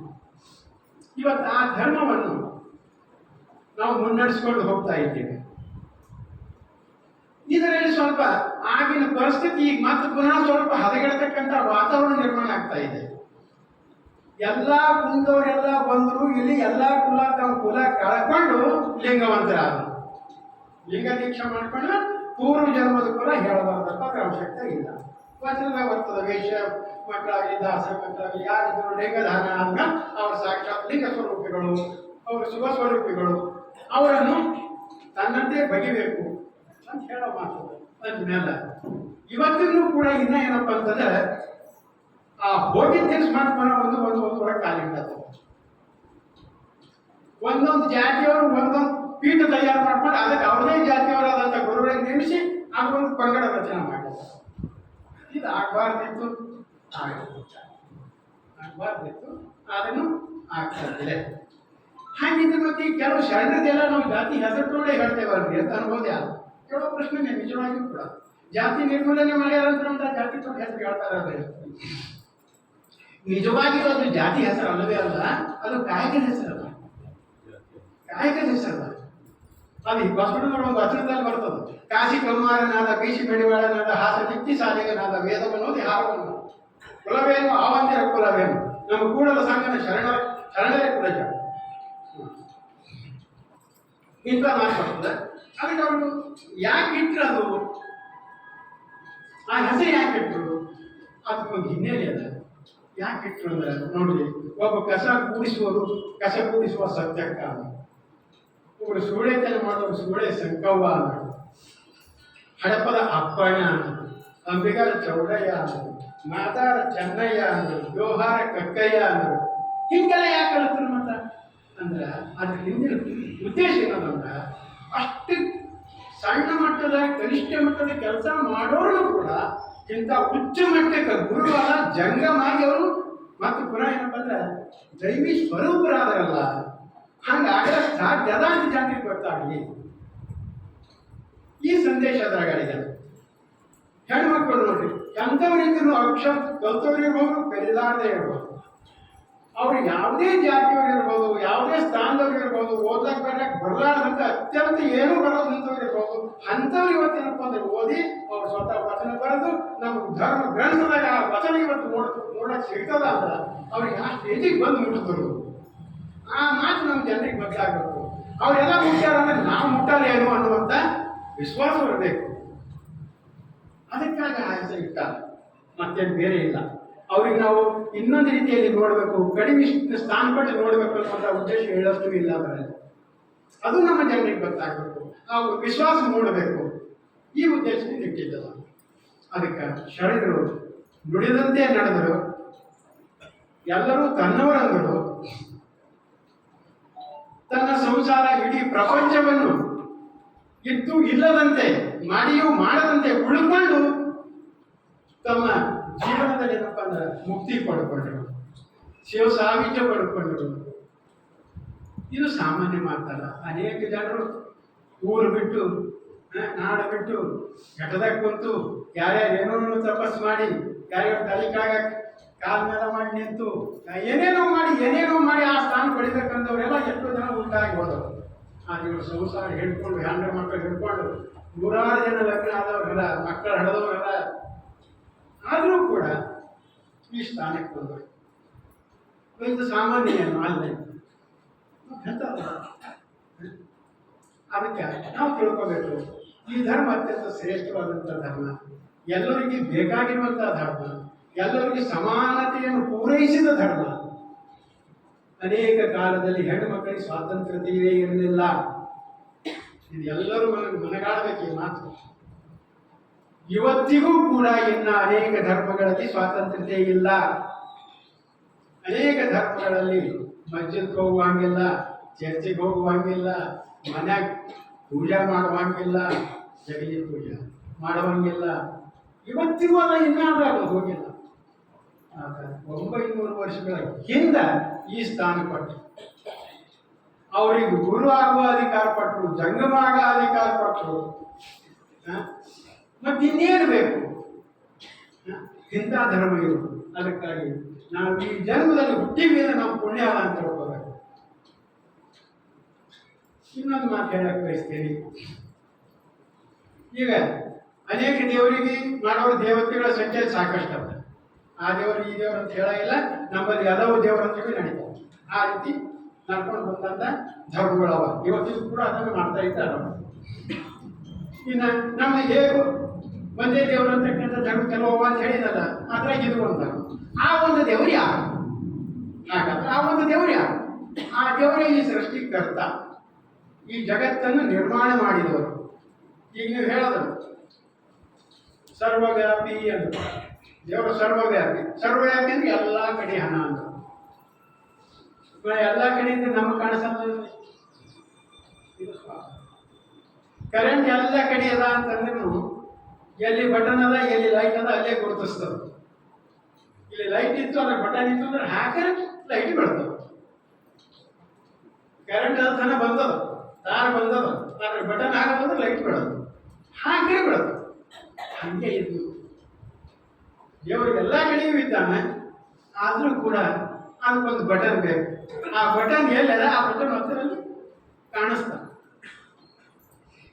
ಇವತ್ತು ಆ ಧರ್ಮವನ್ನು ನಾವು ಮುನ್ನಡೆಸ್ಕೊಂಡು ಹೋಗ್ತಾ ಇದ್ದೇವೆ. ಇದರಲ್ಲಿ ಸ್ವಲ್ಪ ಆಗಿನ ಪರಿಸ್ಥಿತಿ ಈಗ ಮತ್ತೆ ಪುನಃ ಸ್ವಲ್ಪ ಹದಗೆಡತಕ್ಕಂಥ ವಾತಾವರಣ ನಿರ್ಮಾಣ ಆಗ್ತಾ ಇದೆ. ಎಲ್ಲ ಕುಲದವರೆಲ್ಲ ಬಂದರು, ಇಲ್ಲಿ ಎಲ್ಲ ಕುಲ ತಮ್ಮ ಕುಲ ಕಳ್ಕೊಂಡು ಲಿಂಗವಂತರಾದರು. ಲಿಂಗ ದೀಕ್ಷೆ ಮಾಡ್ಕೊಂಡು ಪೂರ್ವ ಜನ್ಮದ ಕುಲ ಹೇಳಬಾರ್ದಪ್ಪ, ಅದ್ರ ಅವಶ್ಯಕತೆ ಇಲ್ಲ. ವಚನದಾಗ ಬರ್ತದೆ, ವೇಷ ಮಕ್ಕಳಾಗಲಿ ದಾಸ ಮಕ್ಕಳಾಗಲಿ ಯಾರಿದ್ರು ಲಿಂಗದಾನ ಆದ್ಮೇಲೆ ಅವರು ಸಾಕ್ಷಾತ್ ಲಿಂಗ ಸ್ವರೂಪಿಗಳು, ಅವರು ಶುಭ ಸ್ವರೂಪಿಗಳು, ಅವರನ್ನು ತನ್ನಂತೆ ಬಗೆಬೇಕು ಅಂತ ಹೇಳೋ ಮಾತು. ಅಂದ್ಮೇಲೆ ಇವತ್ತಿಗೂ ಕೂಡ ಇನ್ನ ಏನಪ್ಪ ಅಂತಂದ್ರೆ ಆ ಹೋಗಿದ್ದ ಸ್ಮಾರ್ಟ್ಫೋನ್ ಒಂದು ಒಳಗೆ ಕಾಲಿಟ್ಟದ. ಒಂದೊಂದು ಜಾತಿಯವರು ಒಂದೊಂದು ಪೀಠ ತಯಾರು ಮಾಡ್ಕೊಂಡು ಅದಕ್ಕೆ ಅವರೇ ಜಾತಿಯವರಾದಂಥ ಗುರುಗಳಿಗೆ ನೇಮಿಸಿ ಅದೊಂದು ಪಂಗಡ ರಚನೆ ಮಾಡಿದ್ದಾರೆ. ಇದು ಆಗಬಾರ್ದಿತ್ತು, ಆಗಬಾರ್ದಿತ್ತು, ಅದನ್ನು ಆಗ್ತದೆ. ಹಾಗಿದ್ರೆ ಮತ್ತೆ ಕೆಲವು ಶರಣರದೆಲ್ಲ ನಾವು ಜಾತಿ ಹೆಸರುಗಳೇ ಹೇಳ್ತೇವಲ್ರಿ ಅಂತ ಅನ್ಬೋದು. ಯಾರು ಕೇಳೋ ಪ್ರಶ್ನೆ ನಿಜವಾಗಿಯೂ ಕೂಡ ಜಾತಿ ನಿರ್ಮೂಲನೆ ಮಾಡ್ಯಾರಂತ ಜಾತಿ ತೊಗೊಂಡು ಹೆಸರು ಹೇಳ್ತಾರ. ನಿಜವಾಗಿಯೂ ಅದು ಜಾತಿ ಹೆಸರು ಅಲ್ಲವೇ ಅಲ್ಲ, ಅದು ಕಾಯಕದ ಹೆಸರಲ್ಲ, ಕಾಯಕದ ಹೆಸರಲ್ಲ. ಅದು ಬಸವಣ್ಣನವರ ಒಂದು ವಚನದಲ್ಲಿ ಬರ್ತದೆ, ಕಾಶಿ ಕಮ್ಮಾರನಾದ ಬೀಸಿ ಬೆಡಿವಾಳನಾದ ಹಾಸ ದಿಕ್ಕಿ ಸಾಲಿಗನಾದ ವೇದವನ್ನೋದಿ ಹಾರವನ್ನು ಕುಲವೇನು ಆವಂತಿರ ಕುಲವೇನು ನಮ್ಮ ಕೂಡಲ ಸಂಘದ ಶರಣರೇ ಕುಲಜ ಇಂಥ ಮಾತು ಬರ್ತದೆ. ಅದಕ್ಕೆ ಅವರು ಯಾಕೆ ಇಟ್ಟರು, ಅದು ಆ ಹೆಸರು ಯಾಕೆ ಇಟ್ಟರು ಅದಕ್ಕೊಂದು ಹಿನ್ನೆಲೆ ಅದ. ಯಾಕೆ ಇಟ್ಟರು ಅಂದ್ರೆ ನೋಡ್ರಿ, ಒಬ್ಬ ಕಸ ಕೂಡಿಸುವ ಸತ್ಯಕ್ಕ, ಒಬ್ಬರು ಸೂಳೆತನ ಮಾಡೋರು ಸೂಳೆ ಸಂಕವ್ವ ಅಂದರು, ಹಡಪದ ಅಪ್ಪಣ್ಣ ಅಂದರು, ಅಂಬಿಗರ ಚೌಡಯ್ಯ ಅಂದರು, ಮಾತಾರ ಚೆನ್ನಯ್ಯ ಅಂದರು, ವ್ಯವಹಾರ ಕಕ್ಕಯ್ಯ ಅಂದರು. ಹಿಂಗೆಲ್ಲ ಯಾಕೆ ಕಲಿತರು ಮತ್ತ ಅಂದ್ರೆ ಅದ್ರ ಹಿಂದಿನ ಉದ್ದೇಶ ಏನದಂದ್ರೆ ಅಷ್ಟು ಸಣ್ಣ ಮಟ್ಟದ ಕನಿಷ್ಠ ಮಟ್ಟದ ಕೆಲಸ ಮಾಡೋರು ಕೂಡ ಇಂಥ ಉಚ್ಚ ಮಟ್ಟಕ್ಕೆ ಗುರುವಾದ ಜಂಗಮಾಗಿ ಅವರು ಮತ್ತು ಪುನಃ ಏನಪ್ಪ ಅಂದ್ರೆ ದೈವಿ ಸ್ವರೂಪರಾದರಲ್ಲ, ಹಂಗಾಗಲ ಸಾಧ್ಯದ ಅಂತ ಜನರಿಗೆ ಗೊತ್ತಾಗಲಿ. ಈ ಸಂದೇಶ ಅದ್ರಾಗಿದೆ. ಹೆಣ್ಮಕ್ಳು ನೋಡ್ರಿ, ಎಂಥವ್ರಿದ್ರು ಅಕ್ಷರ ಕಲ್ತವ್ರಿರ್ಬೋದು, ಕಲಿಲಾರದೇ ಇರ್ಬೋದು, ಅವ್ರು ಯಾವುದೇ ಜಾತಿಯವ್ರು ಇರ್ಬೋದು, ಯಾವುದೇ ಸ್ಥಾನದವ್ರು ಇರ್ಬೋದು, ಓದ್ಲಕ್ಕೆ ಬರ್ಲಕ್ಕೆ ಬರಲಾರ್ದಂತ ಅತ್ಯಂತ ಏನೂ ಬರೋದಂಥವ್ರು ಇರ್ಬೋದು, ಅಂಥವ್ರು ಇವತ್ತೇನಪ್ಪ ಅಂದ್ರೆ ಓದಿ ಅವ್ರು ಸ್ವತಃ ವಚನ ಬರೆದು ನಮ್ಮ ಧರ್ಮ ಗ್ರಂಥದಾಗ ಆ ವಚನ ಇವತ್ತು ನೋಡಕ್ಕೆ ಸಿಗ್ತದ ಅಂತ ಅವ್ರಿಗೆ ಆ ಸ್ಟೇಜಿಗೆ ಬಂದು ಮುಟ್ಟಿದ್ರು. ಆ ಮಾತು ನಮ್ಮ ಜನರಿಗೆ ಗೊತ್ತಾಗಬೇಕು. ಅವರೆಲ್ಲ ಮುಟ್ಟಾರ ಅಂದ್ರೆ ನಾವು ಮುಟ್ಟಲೇನು ಅನ್ನುವಂಥ ವಿಶ್ವಾಸ ಬರಬೇಕು. ಅದಕ್ಕಾಗಿ ಆಯಾಸ ಇಟ್ಟ, ಮತ್ತೇನು ಬೇರೆ ಇಲ್ಲ. ಅವ್ರಿಗೆ ನಾವು ಇನ್ನೊಂದು ರೀತಿಯಲ್ಲಿ ನೋಡಬೇಕು, ಕಡಿಮೆ ಸ್ಥಾನ ಕೊಟ್ಟು ನೋಡಬೇಕು ಅನ್ನುವಂಥ ಉದ್ದೇಶ ಹೇಳೋಷ್ಟು ಇಲ್ಲ ಅದರಲ್ಲಿ. ಅದು ನಮ್ಮ ಜನರಿಗೆ ಗೊತ್ತಾಗಬೇಕು, ನಾವು ವಿಶ್ವಾಸ ಮೂಡಬೇಕು. ಈ ಉದ್ದೇಶದಿಂದ ಇಟ್ಟಿದ್ದಲ್ಲ. ಅದಕ್ಕೆ ಶರಣರು ನುಡಿದಂತೆ ನಡೆದರು, ಎಲ್ಲರೂ ತನ್ನವರಂದರು, ತನ್ನ ಸಂಸಾರ ಇಡೀ ಪ್ರಪಂಚವನ್ನು ಇದ್ದು ಇಲ್ಲದಂತೆ ಮಾಡಿಯೂ ಮಾಡದಂತೆ ಉಳ್ಕೊಂಡು ತಮ್ಮ ಜೀವನದಲ್ಲಿ ಏನಪ್ಪ ಅಂದ್ರೆ ಮುಕ್ತಿ ಪಡ್ಕೊಂಡ್ರು, ಶಿವ ಸಾಹಿತ್ಯ ಪಡ್ಕೊಂಡ್ರು. ಇದು ಸಾಮಾನ್ಯ ಮಾತಲ್ಲ. ಅನೇಕ ಜನರು ಊರು ಬಿಟ್ಟು ನಾಡು ಬಿಟ್ಟು ಘಟದಾಗ ಕುಂತು ಯಾರ್ಯಾರು ಏನೋ ತಪಸ್ ಮಾಡಿ, ಯಾರ್ಯಾರು ತಲೆಕಾಗ ಕಾಲ ಮೇಲೆ ಮಾಡಿ ನಿಂತು ಏನೇನೋ ಮಾಡಿ ಆ ಸ್ಥಾನ ಪಡಿಬೇಕಂತವ್ರೆಲ್ಲ ಎಷ್ಟೋ ಜನ ಉಂಟಾಗಿ ಹೋದವರು. ಇವರು ಸಂಸಾರ ಹಿಡ್ಕೊಂಡು ಹೆಂಡ್ರ ಮಕ್ಕಳು ಹಿಡ್ಕೊಂಡು ನೂರಾರು ಜನ ಲಗ್ನ ಆದವ್ರೆಲ್ಲ ಮಕ್ಕಳು ಹಡೆದವರೆಲ್ಲ ಆದರೂ ಕೂಡ ಈ ಸ್ಥಾನಕ್ಕೆ ಬಂದರು. ಇದು ಸಾಮಾನ್ಯ ಏನು ಅಲ್ಲೇ. ಅದಕ್ಕೆ ನಾವು ತಿಳ್ಕೋಬೇಕು, ಈ ಧರ್ಮ ಅತ್ಯಂತ ಶ್ರೇಷ್ಠವಾದಂಥ ಧರ್ಮ, ಎಲ್ಲರಿಗೆ ಬೇಕಾಗಿರುವಂಥ ಧರ್ಮ, ಎಲ್ಲರಿಗೆ ಸಮಾನತೆಯನ್ನು ಪೂರೈಸಿದ ಧರ್ಮ. ಅನೇಕ ಕಾಲದಲ್ಲಿ ಹೆಣ್ಣು ಮಕ್ಕಳಿಗೆ ಸ್ವಾತಂತ್ರ್ಯವೇ ಇರಲಿಲ್ಲ. ಇದು ಎಲ್ಲರೂ ಮನಗಾಡಬೇಕು ಈ ಮಾತು. ಇವತ್ತಿಗೂ ಕೂಡ ಇನ್ನು ಅನೇಕ ಧರ್ಮಗಳಲ್ಲಿ ಸ್ವಾತಂತ್ರ್ಯತೆ ಇಲ್ಲ. ಅನೇಕ ಧರ್ಮಗಳಲ್ಲಿ ಮಸ್ಜಿದ್ಗೆ ಹೋಗುವಂಗಿಲ್ಲ, ಚರ್ಚಿಗೆ ಹೋಗುವಂಗಿಲ್ಲ, ಮನ್ಯಾಗ ಪೂಜೆ ಮಾಡುವಂಗಿಲ್ಲ, ಜಗಲಿ ಪೂಜೆ ಮಾಡುವಂಗಿಲ್ಲ. ಇವತ್ತಿಗೂ ಅದ ಇನ್ನಾದ್ರೂ ಹೋಗಿಲ್ಲ. 900 ವರ್ಷಗಳ ಹಿಂದೆ ಈ ಸ್ಥಾನ ಕೊಟ್ಟರು. ಅವರಿಗೆ ಗುರು ಆಗುವ ಅಧಿಕಾರ ಕೊಟ್ಟರು, ಜಂಗಮ ಆಗ ಅಧಿಕಾರ ಕೊಟ್ಟರು. ಮತ್ತೆ ಇನ್ನೇನು ಬೇಕು? ಇಂಥ ಧರ್ಮ ಇದು. ಅದಕ್ಕಾಗಿ ನಾವು ಈ ಜನ್ಮದಲ್ಲಿ ಹುಟ್ಟಿದ ನಾವು ಪುಣ್ಯ ಅಲ್ಲ ಅಂತ ತಿಳ್ಕೋಬೇಕು. ಇನ್ನೊಂದು ಮಾತು ಹೇಳಕ್ಕೆ ಬಯಸ್ತೇನೆ. ಈಗ ಅನೇಕ ದೇವರಿಗೆ ಮಾಡೋರು ದೇವತೆಗಳ ಸಂಖ್ಯೆ ಸಾಕಷ್ಟು ಅದ. ಆ ದೇವರು ಈ ದೇವರು ಅಂತ ಹೇಳಾಗಿಲ್ಲ. ನಮ್ಮಲ್ಲಿ ಹಲವು ದೇವರು ಅಂತೇಳಿ ನಡೀತಾವೆ. ಆ ರೀತಿ ನಡ್ಕೊಂಡು ಬಂದಂಥ ಧರ್ಮಗಳವ. ಇವತ್ತಿಗೂ ಕೂಡ ಅದನ್ನು ಮಾಡ್ತಾ ಇದ್ದಾರೆ. ಇನ್ನು ನಮ್ಮ ಹೇಗೂ ಒಂದೇ ದೇವರು ಅಂತಕ್ಕಂಥ ಧರ್ಮ ಕೆಲವು ಅಂತ ಹೇಳಿದಲ್ಲ, ಅದ್ರಾಗ ಇದು ಒಂದು ಆ ಒಂದು ದೇವರು ಯಾರು? ಹಾಗಾದ್ರೆ ಆ ಒಂದು ದೇವರು ಯಾರು? ಆ ದೇವರೇ ಈ ಸೃಷ್ಟಿಕರ್ತ, ಈ ಜಗತ್ತನ್ನು ನಿರ್ಮಾಣ ಮಾಡಿದವರು. ಈಗ ನೀವು ಹೇಳೋದು ಸರ್ವವ್ಯಾಪಿ ಅಂತ. ದೇವರು ಸರ್ವವ್ಯಾಪಿ. ಸರ್ವವ್ಯಾಪಿ ಅಂದ್ರೆ ಎಲ್ಲ ಕಡೆ ಹಣ ಅಂತ. ಎಲ್ಲ ಕಡೆಯಿಂದ ನಮಗೆ ಕಾಣಿಸಲ್ಲ. ಕರೆಂಟ್ ಎಲ್ಲ ಕಡೆ ಅದ ಅಂತಂದ್ರೂ ಎಲ್ಲಿ ಬಟನ್ ಅದ ಎಲ್ಲಿ ಲೈಟ್ ಅದ ಅಲ್ಲೇ ಗುರುತಿಸ್ತದೆ. ಇಲ್ಲಿ ಲೈಟ್ ಇತ್ತು ಅಂದ್ರೆ ಬಟನ್ ಇತ್ತು ಅಂದ್ರೆ ಹಾಕಿದ್ರೆ ಲೈಟ್ ಬರ್ತದೆ. ಕರೆಂಟ್ ತನ ಬಂದದ, ತಾರ ಬಂದದ, ಅದ್ರ ಬಟನ್ ಹಾಕೋದಂದ್ರೆ ಲೈಟ್ ಬಿಡೋದು, ಹಾಗೆ ಬಿಡೋದು. ಹಂಗೆ ಇದು ದೇವರು ಎಲ್ಲ ಕಡೆಯೂ ಇದ್ದಾನೆ. ಆದರೂ ಕೂಡ ಅದಕ್ಕೊಂದು ಬಟನ್ ಬೇಕು. ಆ ಬಟನ್ ಎಲ್ಲದ ಆ ಬಟನ್ ಹತ್ತಿರಲ್ಲಿ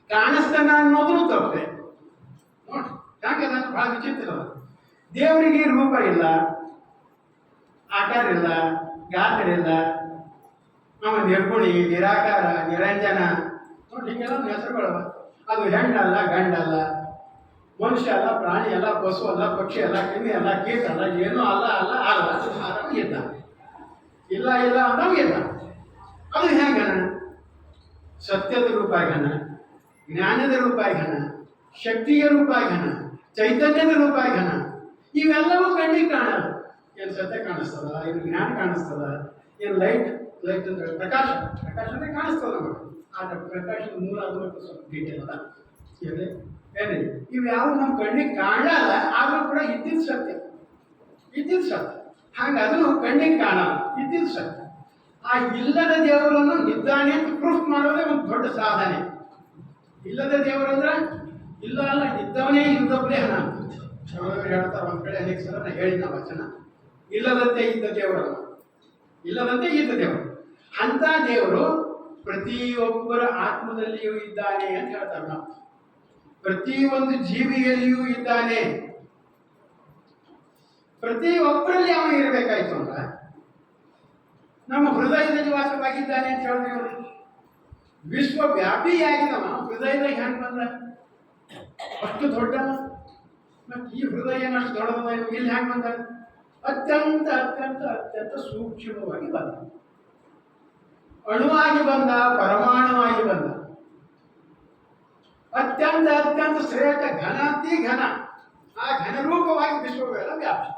ಕಾಣಿಸ್ತಾನ ಅನ್ನೋದು ತಪ್ಪೆ. ನೋಡಿ ಯಾಕೆ ನಾನು ಬಹಳ ವಿಚಿತ್ರ. ದೇವರಿಗೆ ರೂಪ ಇಲ್ಲ, ಆಕಾರ ಇಲ್ಲ, ಗಾತ್ರ ಇಲ್ಲ. ನಮ್ಮ ನಿರ್ಗುಣಿ, ನಿರಾಕಾರ, ನಿರಂಜನ, ನೋಡಿ ಹಿಂಗೆಲ್ಲ ಹೆಸರುಗಳವ. ಅದು ಹೆಣ್ಣಲ್ಲ, ಗಂಡಲ್ಲ, ಮನುಷ್ಯ ಅಲ್ಲ, ಪ್ರಾಣಿ ಅಲ್ಲ, ಪಶು ಅಲ್ಲ, ಪಕ್ಷಿ ಅಲ್ಲ, ಕ್ರಿಮಿ ಅಲ್ಲ, ಕೀಟ ಅಲ್ಲ, ಏನೂ ಅಲ್ಲ ಆದವ ಇದ್ದ. ಇಲ್ಲ ಅನ್ನೋವು ಇಲ್ಲ. ಅದು ಹೆಂಗನ? ಸತ್ಯದ ರೂಪ ಘನ, ಜ್ಞಾನದ ರೂಪ ಘನ, ಶಕ್ತಿಯ ರೂಪ ಘನ, ಚೈತನ್ಯದ ರೂಪ ಘನ. ಇವೆಲ್ಲವೂ ಕಣ್ಣಿಗೆ ಕಾಣಲ್ಲ. ಏನು ಸತ್ಯ ಕಾಣಿಸ್ತದ, ಏನು ಜ್ಞಾನ ಕಾಣಿಸ್ತದ, ಏನು ಲೈಟ್ ಅಂದ್ರೆ ಪ್ರಕಾಶ ಅಂದ್ರೆ ಕಾಣಿಸ್ತದ ನಮಗೆ. ಆದರೆ ಪ್ರಕಾಶದ ಮೂಲ ಅದು ಸ್ವಲ್ಪ ಡೀಟೇಲ್ ಅದ. ಏನಿದೆ ಇವು ಯಾವ ನಮ್ಮ ಕಣ್ಣಿಗೆ ಕಾಣಲ್ಲ, ಆದರೂ ಕೂಡ ಇದ್ದಿದ್ದು ಸತ್ಯ. ಹಾಗೆ ಅದನ್ನು ಕಣ್ಣಿಗೆ ಕಾಣಲ್ಲ, ಇದ್ದಿದ್ದು ಸತ್ಯ. ಆ ಇಲ್ಲದ ದೇವರನ್ನು ಇದ್ದಾನೆ ಅಂತ ಪ್ರೂಫ್ ಮಾಡೋದೇ ಒಂದು ದೊಡ್ಡ ಸಾಧನೆ. ಇಲ್ಲದ ದೇವರಂದ್ರೆ ಇಲ್ಲ ಅಲ್ಲ, ಇದ್ದವನೇ ಇದ್ದವನೇ ಹಣ ಅಂತ ಹೇಳ್ತಾರೆ. ಒಂದು ಕಡೆ ಅನೇಕ ಸಲ ನಾನು ಹೇಳಿದ ವಚನ, ಇಲ್ಲದಂತೆ ಇದ್ದ ದೇವರಲ್ಲ, ಇಲ್ಲದಂತೆ ಇದ್ದ ದೇವರು. ಅಂತ ದೇವರು ಪ್ರತಿಯೊಬ್ಬರ ಆತ್ಮದಲ್ಲಿಯೂ ಇದ್ದಾನೆ ಅಂತ ಹೇಳ್ತಾರೆ. ನಾವು ಪ್ರತಿಯೊಂದು ಜೀವಿಯಲ್ಲಿಯೂ ಇದ್ದಾನೆ. ಪ್ರತಿಯೊಬ್ಬರಲ್ಲಿ ಅವನು ಇರಬೇಕಾಯ್ತು ಅಂದ್ರೆ ನಮ್ಮ ಹೃದಯದಲ್ಲಿ ವಾಸವಾಗಿದ್ದಾನೆ ಅಂತ ಹೇಳಿದ್ರೆ ವಿಶ್ವವ್ಯಾಪಿಯಾಗಿದವ ಹೃದಯದಾಗ ಹೆಂಗೆ ಬಂದ? ಅಷ್ಟು ದೊಡ್ಡ ಮತ್ತು ಈ ಹೃದಯ ಅಷ್ಟು ದೊಡ್ಡದ, ಇಲ್ಲಿ ಹೆಂಗೆ ಬಂದ? ಅತ್ಯಂತ ಅತ್ಯಂತ ಅತ್ಯಂತ ಸೂಕ್ಷ್ಮವಾಗಿ ಬಂದ. ಅಣುವಾಗಿ ಬಂದ, ಪರಮಾಣುವಾಗಿ ಬಂದ. ಅತ್ಯಂತ ಅತ್ಯಂತ ಶ್ರೇಷ್ಠ ಘನಾತಿ ಘನ, ಆ ಘನರೂಪವಾಗಿ ವಿಶ್ವವೆಲ್ಲ ವ್ಯಾಪ್ತಿ.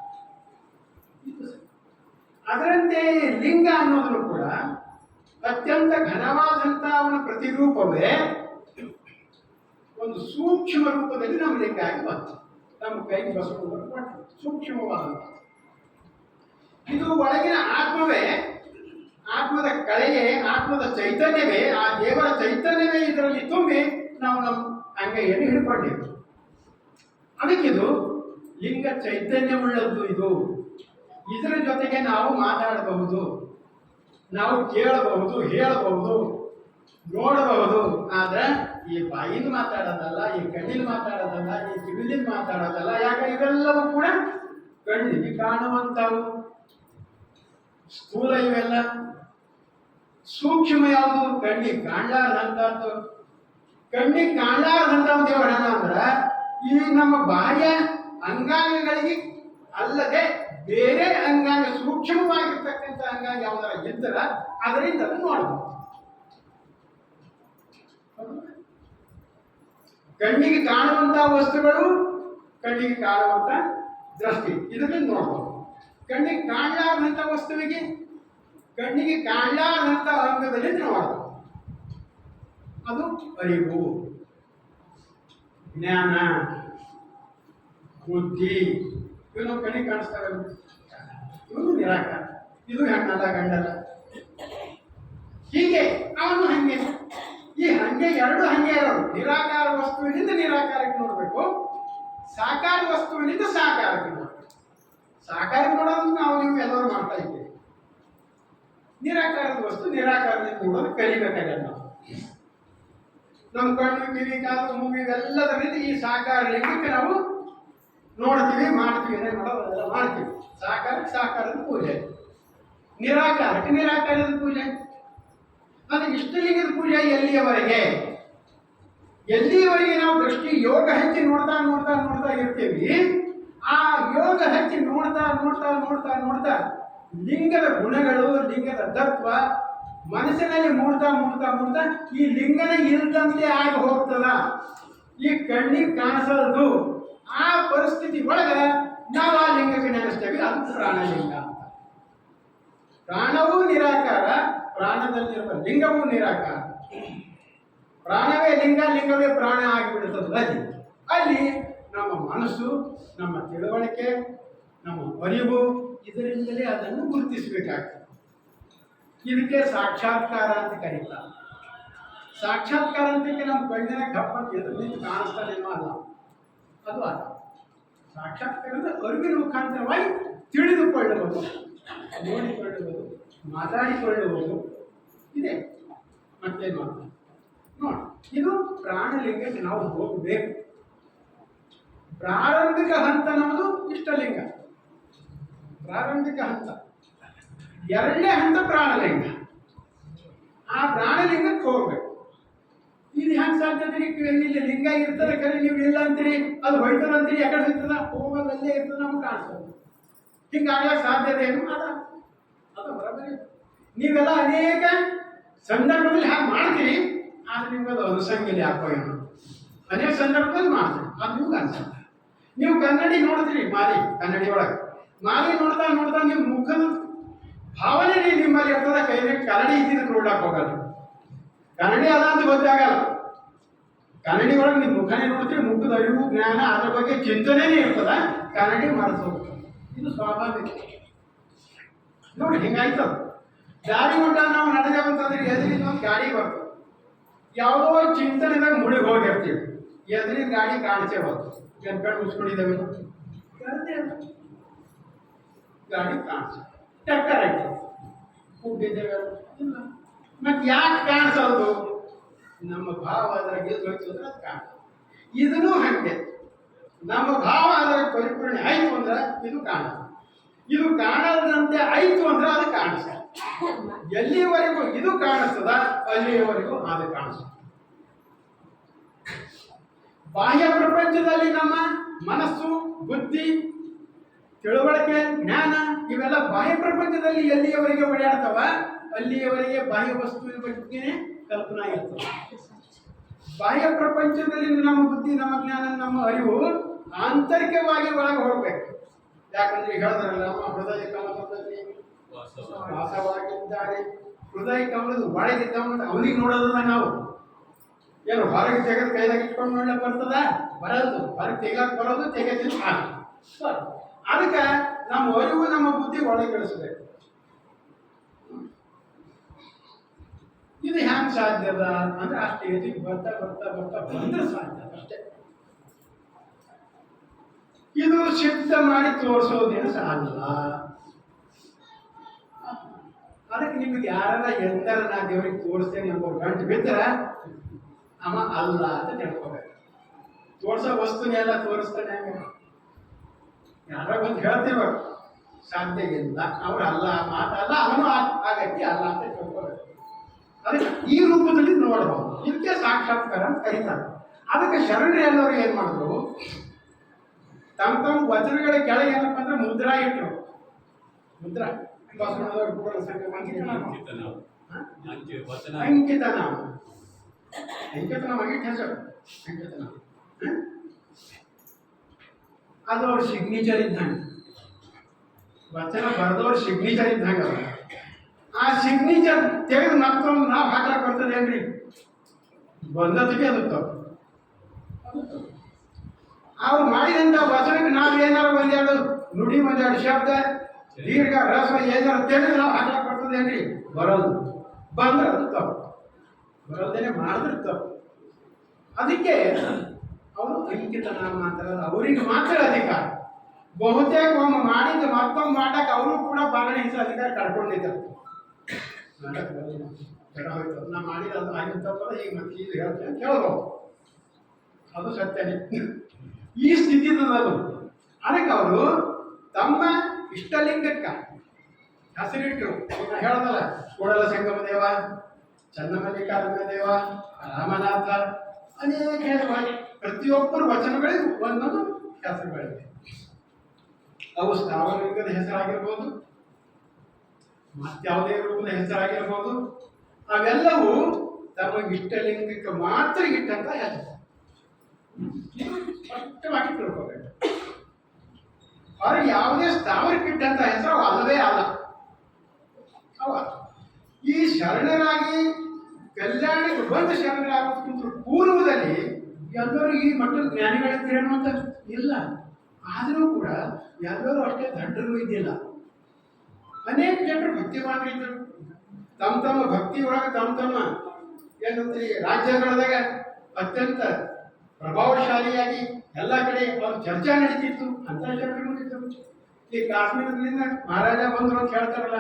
ಅದರಂತೆ ಲಿಂಗ ಅನ್ನೋದನ್ನು ಕೂಡ ಅತ್ಯಂತ ಘನವಾದಂಥ ಅವನ ಪ್ರತಿರೂಪವೇ ಒಂದು ಸೂಕ್ಷ್ಮ ರೂಪದಲ್ಲಿ ನಮ್ಮ ಲಿಂಗ ಆಗಿ ಬಂತು. ನಮ್ಮ ಕೈಗೆ ಬಸವವನ್ನು ಕೊಟ್ಟು ಸೂಕ್ಷ್ಮವಾದಂಥ ಇದು ಒಳಗಿನ ಆತ್ಮವೇ, ಆತ್ಮದ ಕಳೆಯೇ, ಆತ್ಮದ ಚೈತನ್ಯವೇ, ಆ ದೇವರ ಚೈತನ್ಯವೇ ಇದರಲ್ಲಿ ತುಂಬಿ ನಾವು ನಮ್ಮ ಅಂಗೈಯನ್ನು ಹಿಡ್ಕೊಂಡಿದ್ದು. ಅದಕ್ಕಿದು ಲಿಂಗ ಚೈತನ್ಯವುಳ್ಳದ್ದು. ಇದು ಇದರ ಜೊತೆಗೆ ನಾವು ಮಾತಾಡಬಹುದು, ನಾವು ಕೇಳಬಹುದು, ಹೇಳಬಹುದು, ನೋಡಬಹುದು. ಆದ್ರೆ ಈ ಬಾಯಿಂದ ಮಾತಾಡೋದಲ್ಲ, ಈ ಕಣ್ಣಿನ ಮಾತಾಡೋದಲ್ಲ, ಈ ಕಿವಿಲಿಂದ ಮಾತಾಡೋದಲ್ಲ. ಯಾಕೆ? ಇವೆಲ್ಲವೂ ಕೂಡ ಕಣ್ಣಿಗೆ ಕಾಣುವಂಥವು. ಸ್ಥೂಲ ಇವೆಲ್ಲ. ಸೂಕ್ಷ್ಮ ಯಾವುದು? ಕಣ್ಣಿಗೆ ಕಾಣಲಾರ್ದಂಥದ್ದು. ಕಣ್ಣಿಗೆ ಕಾಣಲಾರ್ದಂಥ ದೇವರ ಅಂದ್ರೆ ಈ ನಮ್ಮ ಬಾಹ್ಯ ಅಂಗಾಂಗಗಳಿಗೆ ಅಲ್ಲದೆ ಬೇರೆ ಅಂಗಾಂಗ, ಸೂಕ್ಷ್ಮವಾಗಿರ್ತಕ್ಕಂಥ ಅಂಗಾಂಗ ಯಾವುದರ ಇದ್ದರ ಅದರಿಂದ ನೋಡಬಹುದು. ಕಣ್ಣಿಗೆ ಕಾಣುವಂಥ ವಸ್ತುಗಳು, ಕಣ್ಣಿಗೆ ಕಾಣುವಂಥ ದೃಷ್ಟಿ, ಇದರಲ್ಲಿ ನೋಡಬಹುದು. ಕಣ್ಣಿಗೆ ಕಾಣಲಾರ್ದಂಥ ವಸ್ತುವಿಗೆ ಕಣ್ಣಿಗೆ ಕಾಣಲಾರ್ದಂಥ ಅಂಗದಲ್ಲಿ ನೋಡಬಹುದು. ಅದು ಅರಿವು, ಜ್ಞಾನ, ಬುದ್ಧಿ. ಇವು ನಾವು ಕಣ್ಣಿಗೆ ಕಾಣಿಸ್ತಾರೆ. ಇವು ನಿರಾಕಾರ. ಇದು ಹೆಣ್ಣಲ್ಲ, ಗಂಡಲ್ಲ. ಹೀಗೆ ಅವನು ಹಂಗೆ. ಈ ಹಂಗೆ ಎರಡು ಹಂಗೆ ಇರೋದು. ನಿರಾಕಾರ ವಸ್ತುವಿನಿಂದ ನಿರಾಕಾರಕ್ಕೆ ನೋಡಬೇಕು, ಸಾಕಾರ ವಸ್ತುವಿನಿಂದ ಸಾಕಾರಕ್ಕೆ ನೋಡಬೇಕು. ಸಾಕಾರಕ್ಕೆ ನೋಡೋದು ನಾವು ನೀವು ಎಲ್ಲರೂ ಮಾಡ್ತಾ ಇದ್ದೇವೆ. ನಿರಾಕಾರದ ವಸ್ತು ನಿರಾಕಾರದಿಂದ ನೋಡೋದು ಕಲಿಬೇಕಾಗ್ಯದ ನಾವು. ನಮ್ಮ ಕಣ್ಣು, ಕಿವಿ, ಕಾಲು, ಮೂಗು ಇವೆಲ್ಲದರಿಂದ ಈ ಸಾಕಾರ ಲಿಂಗಕ್ಕೆ ನಾವು ನೋಡ್ತೀವಿ ಮಾಡ್ತೀವಿ ಏನೇ ಮಾಡೋದೆಲ್ಲ ಮಾಡ್ತೀವಿ. ಸಾಕಾರಕ್ಕೆ ಸಾಕಾರದ ಪೂಜೆ, ನಿರಾಕಾರಕ್ಕೆ ನಿರಾಕಾರದ ಪೂಜೆ. ಅದು ಇಷ್ಟಲಿಂಗದ ಪೂಜೆ ಎಲ್ಲಿಯವರೆಗೆ? ಎಲ್ಲಿಯವರೆಗೆ ನಾವು ದೃಷ್ಟಿ ಯೋಗ ಹಚ್ಚಿ ನೋಡ್ತಾ ನೋಡ್ತಾ ನೋಡ್ತಾ ಇರ್ತೀವಿ, ಆ ಯೋಗ ಹಚ್ಚಿ ನೋಡ್ತಾ ನೋಡ್ತಾ ನೋಡ್ತಾ ನೋಡ್ತಾ ಲಿಂಗದ ಗುಣಗಳು, ಲಿಂಗದ ತತ್ವ ಮನಸ್ಸಿನಲ್ಲಿ ಮೂಡ್ತಾ ಮೂಡ್ತಾ ಮೂಡ್ತಾ ಈ ಲಿಂಗನ ಇಲ್ಲದಂತೆ ಆಗಿ ಹೋಗ್ತದ. ಈ ಕಣ್ಣಿಗೆ ಕಾಣಿಸೋದು ಆ ಪರಿಸ್ಥಿತಿ ಒಳಗೆ ನಾವು ಆ ಲಿಂಗಕ್ಕೆ ನೆನೆಸ್ತೇವೆ. ಅದು ಪ್ರಾಣಲಿಂಗ ಅಂತ. ಪ್ರಾಣವೂ ನಿರಾಕಾರ, ಪ್ರಾಣದಲ್ಲಿರುವ ಲಿಂಗವೂ ನಿರಾಕಾರ. ಪ್ರಾಣವೇ ಲಿಂಗ, ಲಿಂಗವೇ ಪ್ರಾಣ ಆಗಿಬಿಡುತ್ತದೆ. ಅಲ್ಲಿ ನಮ್ಮ ಮನಸ್ಸು, ನಮ್ಮ ತಿಳುವಳಿಕೆ, ನಮ್ಮ ಅರಿವು, ಇದರಿಂದಲೇ ಅದನ್ನು ಗುರುತಿಸಬೇಕಾಗ್ತದೆ. ಇದಕ್ಕೆ ಸಾಕ್ಷಾತ್ಕಾರ ಅಂತ ಕರೀತಾರೆ. ಸಾಕ್ಷಾತ್ಕಾರ ಅಂತಕ್ಕೆ ನಮ್ಮ ಕಣ್ಣಿನ ಗಪ್ಪ ಎದುರು ನಿಂತು ಕಾಣಿಸ್ತಾನೇನೋ ಅಲ್ಲ, ಅದು ಅಲ್ಲ. ಸಾಕ್ಷಾತ್ಕಾರ ಅಂದರೆ ಅರಿವಿನ ಮುಖಾಂತರವಾಗಿ ತಿಳಿದುಕೊಳ್ಳುವುದು, ನೋಡಿಕೊಳ್ಳುವುದು, ಮಾತಾಡಿಕೊಳ್ಳುವುದು ಇದೆ. ಮತ್ತೇನು ಅಂತ ನೋಡಿ, ಇದು ಪ್ರಾಣಲಿಂಗಕ್ಕೆ ನಾವು ಹೋಗಬೇಕು. ಪ್ರಾರಂಭಿಕ ಹಂತ ನಮ್ಮದು ಇಷ್ಟಲಿಂಗ, ಪ್ರಾರಂಭಿಕ ಹಂತ. ಎರಡನೇ ಹಂತ ಪ್ರಾಣಲಿಂಗ. ಆ ಪ್ರಾಣಲಿಂಗಕ್ಕೆ ಹೋಗ್ಬೇಕು. ಇದು ಹೆಂಗೆ ಸಾಧ್ಯತೆ? ಇಲ್ಲಿ ಲಿಂಗ ಇರ್ತದೆ ಕರೆ, ನೀವು ಇಲ್ಲ ಅಂತೀರಿ, ಅದು ಹೋಯ್ತದ ಅಂತೀರಿ, ಯಾಕಡೆ ಹೋಯ್ತದ? ಹೋಗೋದಲ್ಲೇ ಇರ್ತದೆ, ನಮ್ಗೆ ಕಾಣಿಸ್ತದೆ. ಹಿಂಗಾಗ್ಲಕ್ಕೆ ಸಾಧ್ಯತೆ ಏನು? ಅದು ಬರೋಬರಿ. ನೀವೆಲ್ಲ ಅನೇಕ ಸಂದರ್ಭದಲ್ಲಿ ಹಾಗೆ ಮಾಡ್ತೀರಿ, ಆದ್ರೆ ನಿಮ್ಗೆ ಅದು ಅನುಸಂಗಿಲ್ಲ ಯಾಕೋ ಏನು. ಅನೇಕ ಸಂದರ್ಭದಲ್ಲಿ ಮಾಡ್ತೀರಿ, ಅದು ನಿಮ್ಗೆ ಅನ್ಸುತ್ತೆ. ನೀವು ಕನ್ನಡಿ ನೋಡ್ತೀರಿ, ಮಾರಿ ಕನ್ನಡಿ ಒಳಗೆ ಮಾರಿ ನೋಡ್ತಾ ನೋಡ್ತಾ ನೀವು ಮುಖದ ಭಾವನೆ ನಿಮ್ಮಲ್ಲಿ ಇರ್ತದೆ. ಕೈಲಿ ಕನ್ನಡಿ ಇದ್ದಿದ್ದು ನೋಡ್ಲಾಕ್ ಹೋಗಲ್ಲ. ಕನ್ನಡಿ ಅದ ಅಂತ ಗೊತ್ತಾಗಲ್ಲ. ಕನ್ನಡಿ ಒಳಗೆ ನೀವು ಮುಖನೇ ನೋಡ್ತೀರಿ, ಮುಖದ ಅರಿವು, ಜ್ಞಾನ, ಅದ್ರ ಬಗ್ಗೆ ಚಿಂತನೆನೇ ಇರ್ತದ. ಕನ್ನಡಿ ಮರೆತು ಹೋಗ್ತದೆ. ಇದು ಸ್ವಾಭಾವಿಕ. ನೋಡಿ ಹಿಂಗಾಯ್ತದ. ದಾರಿ ಮಟ್ಟ ನಾವು ನಡೆದೇವಂತಂದ್ರೆ ಎದುರಿನ ಒಂದು ಗಾಡಿ ಬರ್ತದೆ. ಯಾವುದೋ ಚಿಂತನೆದಾಗ ಮುಳುಗಿ ಹೋಗಿರ್ತೀವಿ, ಎದುರಿನ ಗಾಡಿ ಕಾಣಿಸೇ ಬರ್ತದೆ. ಕಣ್ಣು ಮುಚ್ಕೊಂಡಿದ್ದೇವೆ, ಗಾಡಿ ಕಾಣಿಸ ಟಕ್ಕರ್ ಆಯ್ತು, ಕೂಡಿದ್ದೇವೆ ಇಲ್ಲ. ಮತ್ತೆ ಯಾಕೆ ಕಾಣಿಸೋದು? ನಮ್ಮ ಭಾವ ಅದರ ಗೆದ್ದೋಯ್ತು ಅಂದ್ರೆ ಅದು ಕಾಣಿಸ್ತದೆ. ಇದನ್ನು ಹಾಗೆ ನಮ್ಮ ಭಾವ ಅದರ ಪರಿಪೂರ್ಣೆ ಆಯ್ತು ಅಂದ್ರೆ ಇದು ಕಾಣಿಸ್ತದೆ. ಇದು ಕಾಣದಂತೆ ಆಯ್ತು ಅಂದ್ರೆ ಅದು ಕಾಣಿಸ್ತದೆ. ಎಲ್ಲಿಯವರೆಗೂ ಇದು ಕಾಣಿಸ್ತದ ಅಲ್ಲಿಯವರೆಗೂ ಅದು ಕಾಣಿಸ್ತದೆ. ಬಾಹ್ಯ ಪ್ರಪಂಚದಲ್ಲಿ ನಮ್ಮ ಮನಸ್ಸು, ಬುದ್ಧಿ, ತಿಳುವಳಿಕೆ, ಜ್ಞಾನ ಇವೆಲ್ಲ ಬಾಹ್ಯ ಪ್ರಪಂಚದಲ್ಲಿ ಎಲ್ಲಿಯವರೆಗೆ ಓಡಾಡ್ತವ ಅಲ್ಲಿಯವರೆಗೆ ಬಾಹ್ಯ ವಸ್ತುವಿನ ಬಗ್ಗೆನೇ ಕಲ್ಪನಾ ಇರ್ತದೆ. ಬಾಹ್ಯ ಪ್ರಪಂಚದಲ್ಲಿ ನಮ್ಮ ಬುದ್ಧಿ, ನಮ್ಮ ಜ್ಞಾನ, ನಮ್ಮ ಅರಿವು ಆಂತರಿಕವಾಗಿ ಒಳಗೆ ಹೋಗ್ಬೇಕು. ಯಾಕಂದ್ರೆ ಹೇಳಿದ್ರಲ್ಲ, ನಮ್ಮ ಹೃದಯ ಕಮಲದಲ್ಲಿ ವಾಸವಾಗಿದ್ದಾರೆ. ಹೃದಯ ಕಮಲದ ಒಳಗಿದ್ದವನ್ನ ಅವನಿಗೆ ನೋಡೋದಲ್ಲ ನಾವು. ಏನು ಹೊರಗೆ ತೆಗೆದು ಕೈದಾಗ ಇಟ್ಕೊಂಡು ನೋಡ್ಲಿಕ್ಕೆ ಬರ್ತದ? ಬರೋದು ಹೊರಗೆ ತೆಗಿಯಕ್ಕೆ ಬರೋದು, ತೆಗೆದಿಲ್ಲ. ಅದಕ್ಕೆ ನಮ್ಮ ಅರಿವು, ನಮ್ಮ ಬುದ್ಧಿ ಒಳಗೆ ಇಳಿಸ್ಬೇಕು. ಇದು ಹ್ಯಾಂಗ ಸಾಧ್ಯದ ಅಂದ್ರೆ ಆ ಸ್ಟೇಜಿಗೆ ಬರ್ತಾ ಬರ್ತಾ ಬರ್ತಾ ಬಂದ್ರೆ ಸಾಧ್ಯ ಅಷ್ಟೇ. ಇದು ಸಿದ್ಧ ಮಾಡಿ ತೋರಿಸೋದೇನು ಸಾಧಲ್ಲ. ಅದಕ್ಕೆ ನಿಮಗೆ ಯಾರ ಎಂದರ ನಾ ದೇವರಿಗೆ ತೋರಿಸ್ತೇನೆ ಎಂಬ ಗಂಟು ಬಿದ್ದರೆ ಅವ ಅಲ್ಲ ಅಂತ ತಿಳ್ಕೋಬೇಕು. ತೋರ್ಸೋ ವಸ್ತುನೆಲ್ಲ ತೋರಿಸ್ತಾನೆ ಯಾರ ಬಂದು ಹೇಳ್ತೀವ ಸಾಧ್ಯ ಇಲ್ಲ, ಅವ್ರು ಅಲ್ಲ, ಮಾತಲ್ಲ, ಅವನು ಆ ವ್ಯಕ್ತಿ ಅಲ್ಲ ಅಂತ ತಿಳ್ಕೋಬೇಕು. ಅದಕ್ಕೆ ಈ ರೂಪದಲ್ಲಿ ನೋಡಬಹುದು. ಇದಕ್ಕೆ ಸಾಕ್ಷಾತ್ಕಾರ ಅಂತ ಕರೀತಾರೆ. ಅದಕ್ಕೆ ಶರಣರು ಎಲ್ಲರೂ ಏನ್ ಮಾಡಿದ್ರು, ತಮ್ಮ ತಮ್ಮ ವಚನಗಳ ಕೆಳಗೆ ಏನಪ್ಪ ಅಂದ್ರೆ ಮುದ್ರಾ ಇಟ್ರು. ಮುದ್ರಾ ಅಂಕಿತನಾಗಿ ಹೆಸರು ಅಂಕಿತನಾಮ, ಅದು ಅವ್ರ ಸಿಗ್ನೇಚರ್ ಇದ್ದಂಗೆ. ವಚನ ಬರೆದವ್ರ ಸಿಗ್ನೇಚರ್ ಇದ್ದಂಗೆ. ಆ ಸಿಗ್ನೇಚರ್ ತೆಗೆದು ಮತ್ತೊಂದು ನಾವು ಹಾಕ್ಲಾಕ್ ಬರ್ತದೆ ಏನ್ರಿ? ಬಂದತಿಗೆ ಅದು ತಪ್ಪು. ಅವ್ರು ಮಾಡಿದಂಥ ವಚನಕ್ಕೆ ನಾವು ಏನಾರು ಒಂದೆರಡು ನುಡಿ, ಒಂದೆರಡು ಶಬ್ದ, ದೀರ್ಘ, ರಸ್ವ ಏನಾರು ತೆಗೆದು ನಾವು ಹಾಕ್ಲಾಕ್ ಬರ್ತದೆ ಏನ್ರಿ? ಬರೋದು. ಬಂದ್ರೆ ಅದು ತಪ್ಪು, ಬರೋದೇನೆ ಮಾಡಿದ್ರೆ ತಪ್ಪು. ಅದಕ್ಕೆ ಅವರು ಅಂಕಿತ ನಾಮ ಮಾತ್ರ, ಅವರಿಗೆ ಮಾತ್ರ ಅಧಿಕಾರ. ಬಹುತೇಕ ಒಮ್ಮೆ ಮಾಡಿದ್ದು ಮತ್ತೊಮ್ಮೆ ಮಾಡಕ್ಕೆ ಅವರು ಕೂಡ ಭಾಗವಹಿಸೋ ಅಧಿಕಾರ ಕಳ್ಕೊಂಡಿದ್ದಾರೆ. ನಾ ಮಾಡಿದ ಅದು ಆಗಿನ ತಪ್ಪಲ್ಲ, ಈಗ ಮತ್ತೆ ಇದು ಹೇಳ್ತೇನೆ ಅಂತ ಹೇಳ್ಬೋದು. ಅದು ಸತ್ಯನೇ. ಈ ಸ್ಥಿತಿ ಅದು ಅದಕ್ಕೆ ಅವರು ತಮ್ಮ ಇಷ್ಟಲಿಂಗಕ್ಕ ಹೆಸರಿಟ್ಟರು. ಹೇಳದಲ್ಲ, ಕೂಡಲ ಸಂಗಮ ದೇವ, ಚನ್ನಮಲ್ಲಿಕಾರ್ಜುನ ದೇವ, ರಾಮನಾಥ, ಅನೇಕ ಹೆಸರುಗಳು. ಪ್ರತಿಯೊಬ್ಬರು ವಚನಗಳಿಗೂ ಒಂದೊಂದು ಹೆಸರುಗಳಿವೆ. ಅವು ಸ್ಥಾವರಲಿಂಗದ ಹೆಸರಾಗಿರ್ಬೋದು, ಮತ್ಯಾವುದೇ ರೂಪದ ಹೆಸರಾಗಿರ್ಬೋದು. ಅವೆಲ್ಲವೂ ತಮ್ಮ ಇಷ್ಟಲಿಂಗಕ್ಕೆ ಮಾತ್ರ ಇಟ್ಟಂತ ಹೆಸರು. ಸ್ಪಷ್ಟವಾಗಿ ತಿಳ್ಕೋಬೇಕು. ಹೊರಗೆ ಯಾವುದೇ ಸ್ಥಾವರಕ್ಕೆ ಇಟ್ಟಂತ ಹೆಸರು ಅಲ್ಲವೇ ಅಲ್ಲ. ಅವ ಈ ಶರಣರಾಗಿ ಕಲ್ಯಾಣಕ್ಕೆ ಬಂದ ಶರಣರಾಗೋದಕ್ಕಿಂತ ಪೂರ್ವದಲ್ಲಿ ಎಲ್ಲರೂ ಈ ಮಟ್ಟದ ಜ್ಞಾನಿಗಳಿದ್ರೆ ಅನ್ನುವಂಥ ಇಲ್ಲ. ಆದರೂ ಕೂಡ ಎಲ್ಲರೂ ಅಷ್ಟೇ ದಡ್ಡರು ಇದ್ದಿಲ್ಲ. ಅನೇಕ ಜನರು ಭಕ್ತಿವಾನರಿದ್ದರು. ತಮ್ಮ ತಮ್ಮ ಭಕ್ತಿಯೊಳಗೆ ತಮ್ಮ ಏನಂತೀರಿ ರಾಜ್ಯಗಳದಾಗ ಅತ್ಯಂತ ಪ್ರಭಾವಶಾಲಿಯಾಗಿ ಎಲ್ಲ ಕಡೆ ಅವ್ರ ಚರ್ಚೆ ನಡೀತಿತ್ತು. ಅಂತ ಜನರು ಇದ್ದರು. ಈ ಕಾಶ್ಮೀರದಿಂದ ಮಹಾರಾಜ ಬಂದರು ಅಂತ ಹೇಳ್ತಾರಲ್ಲ,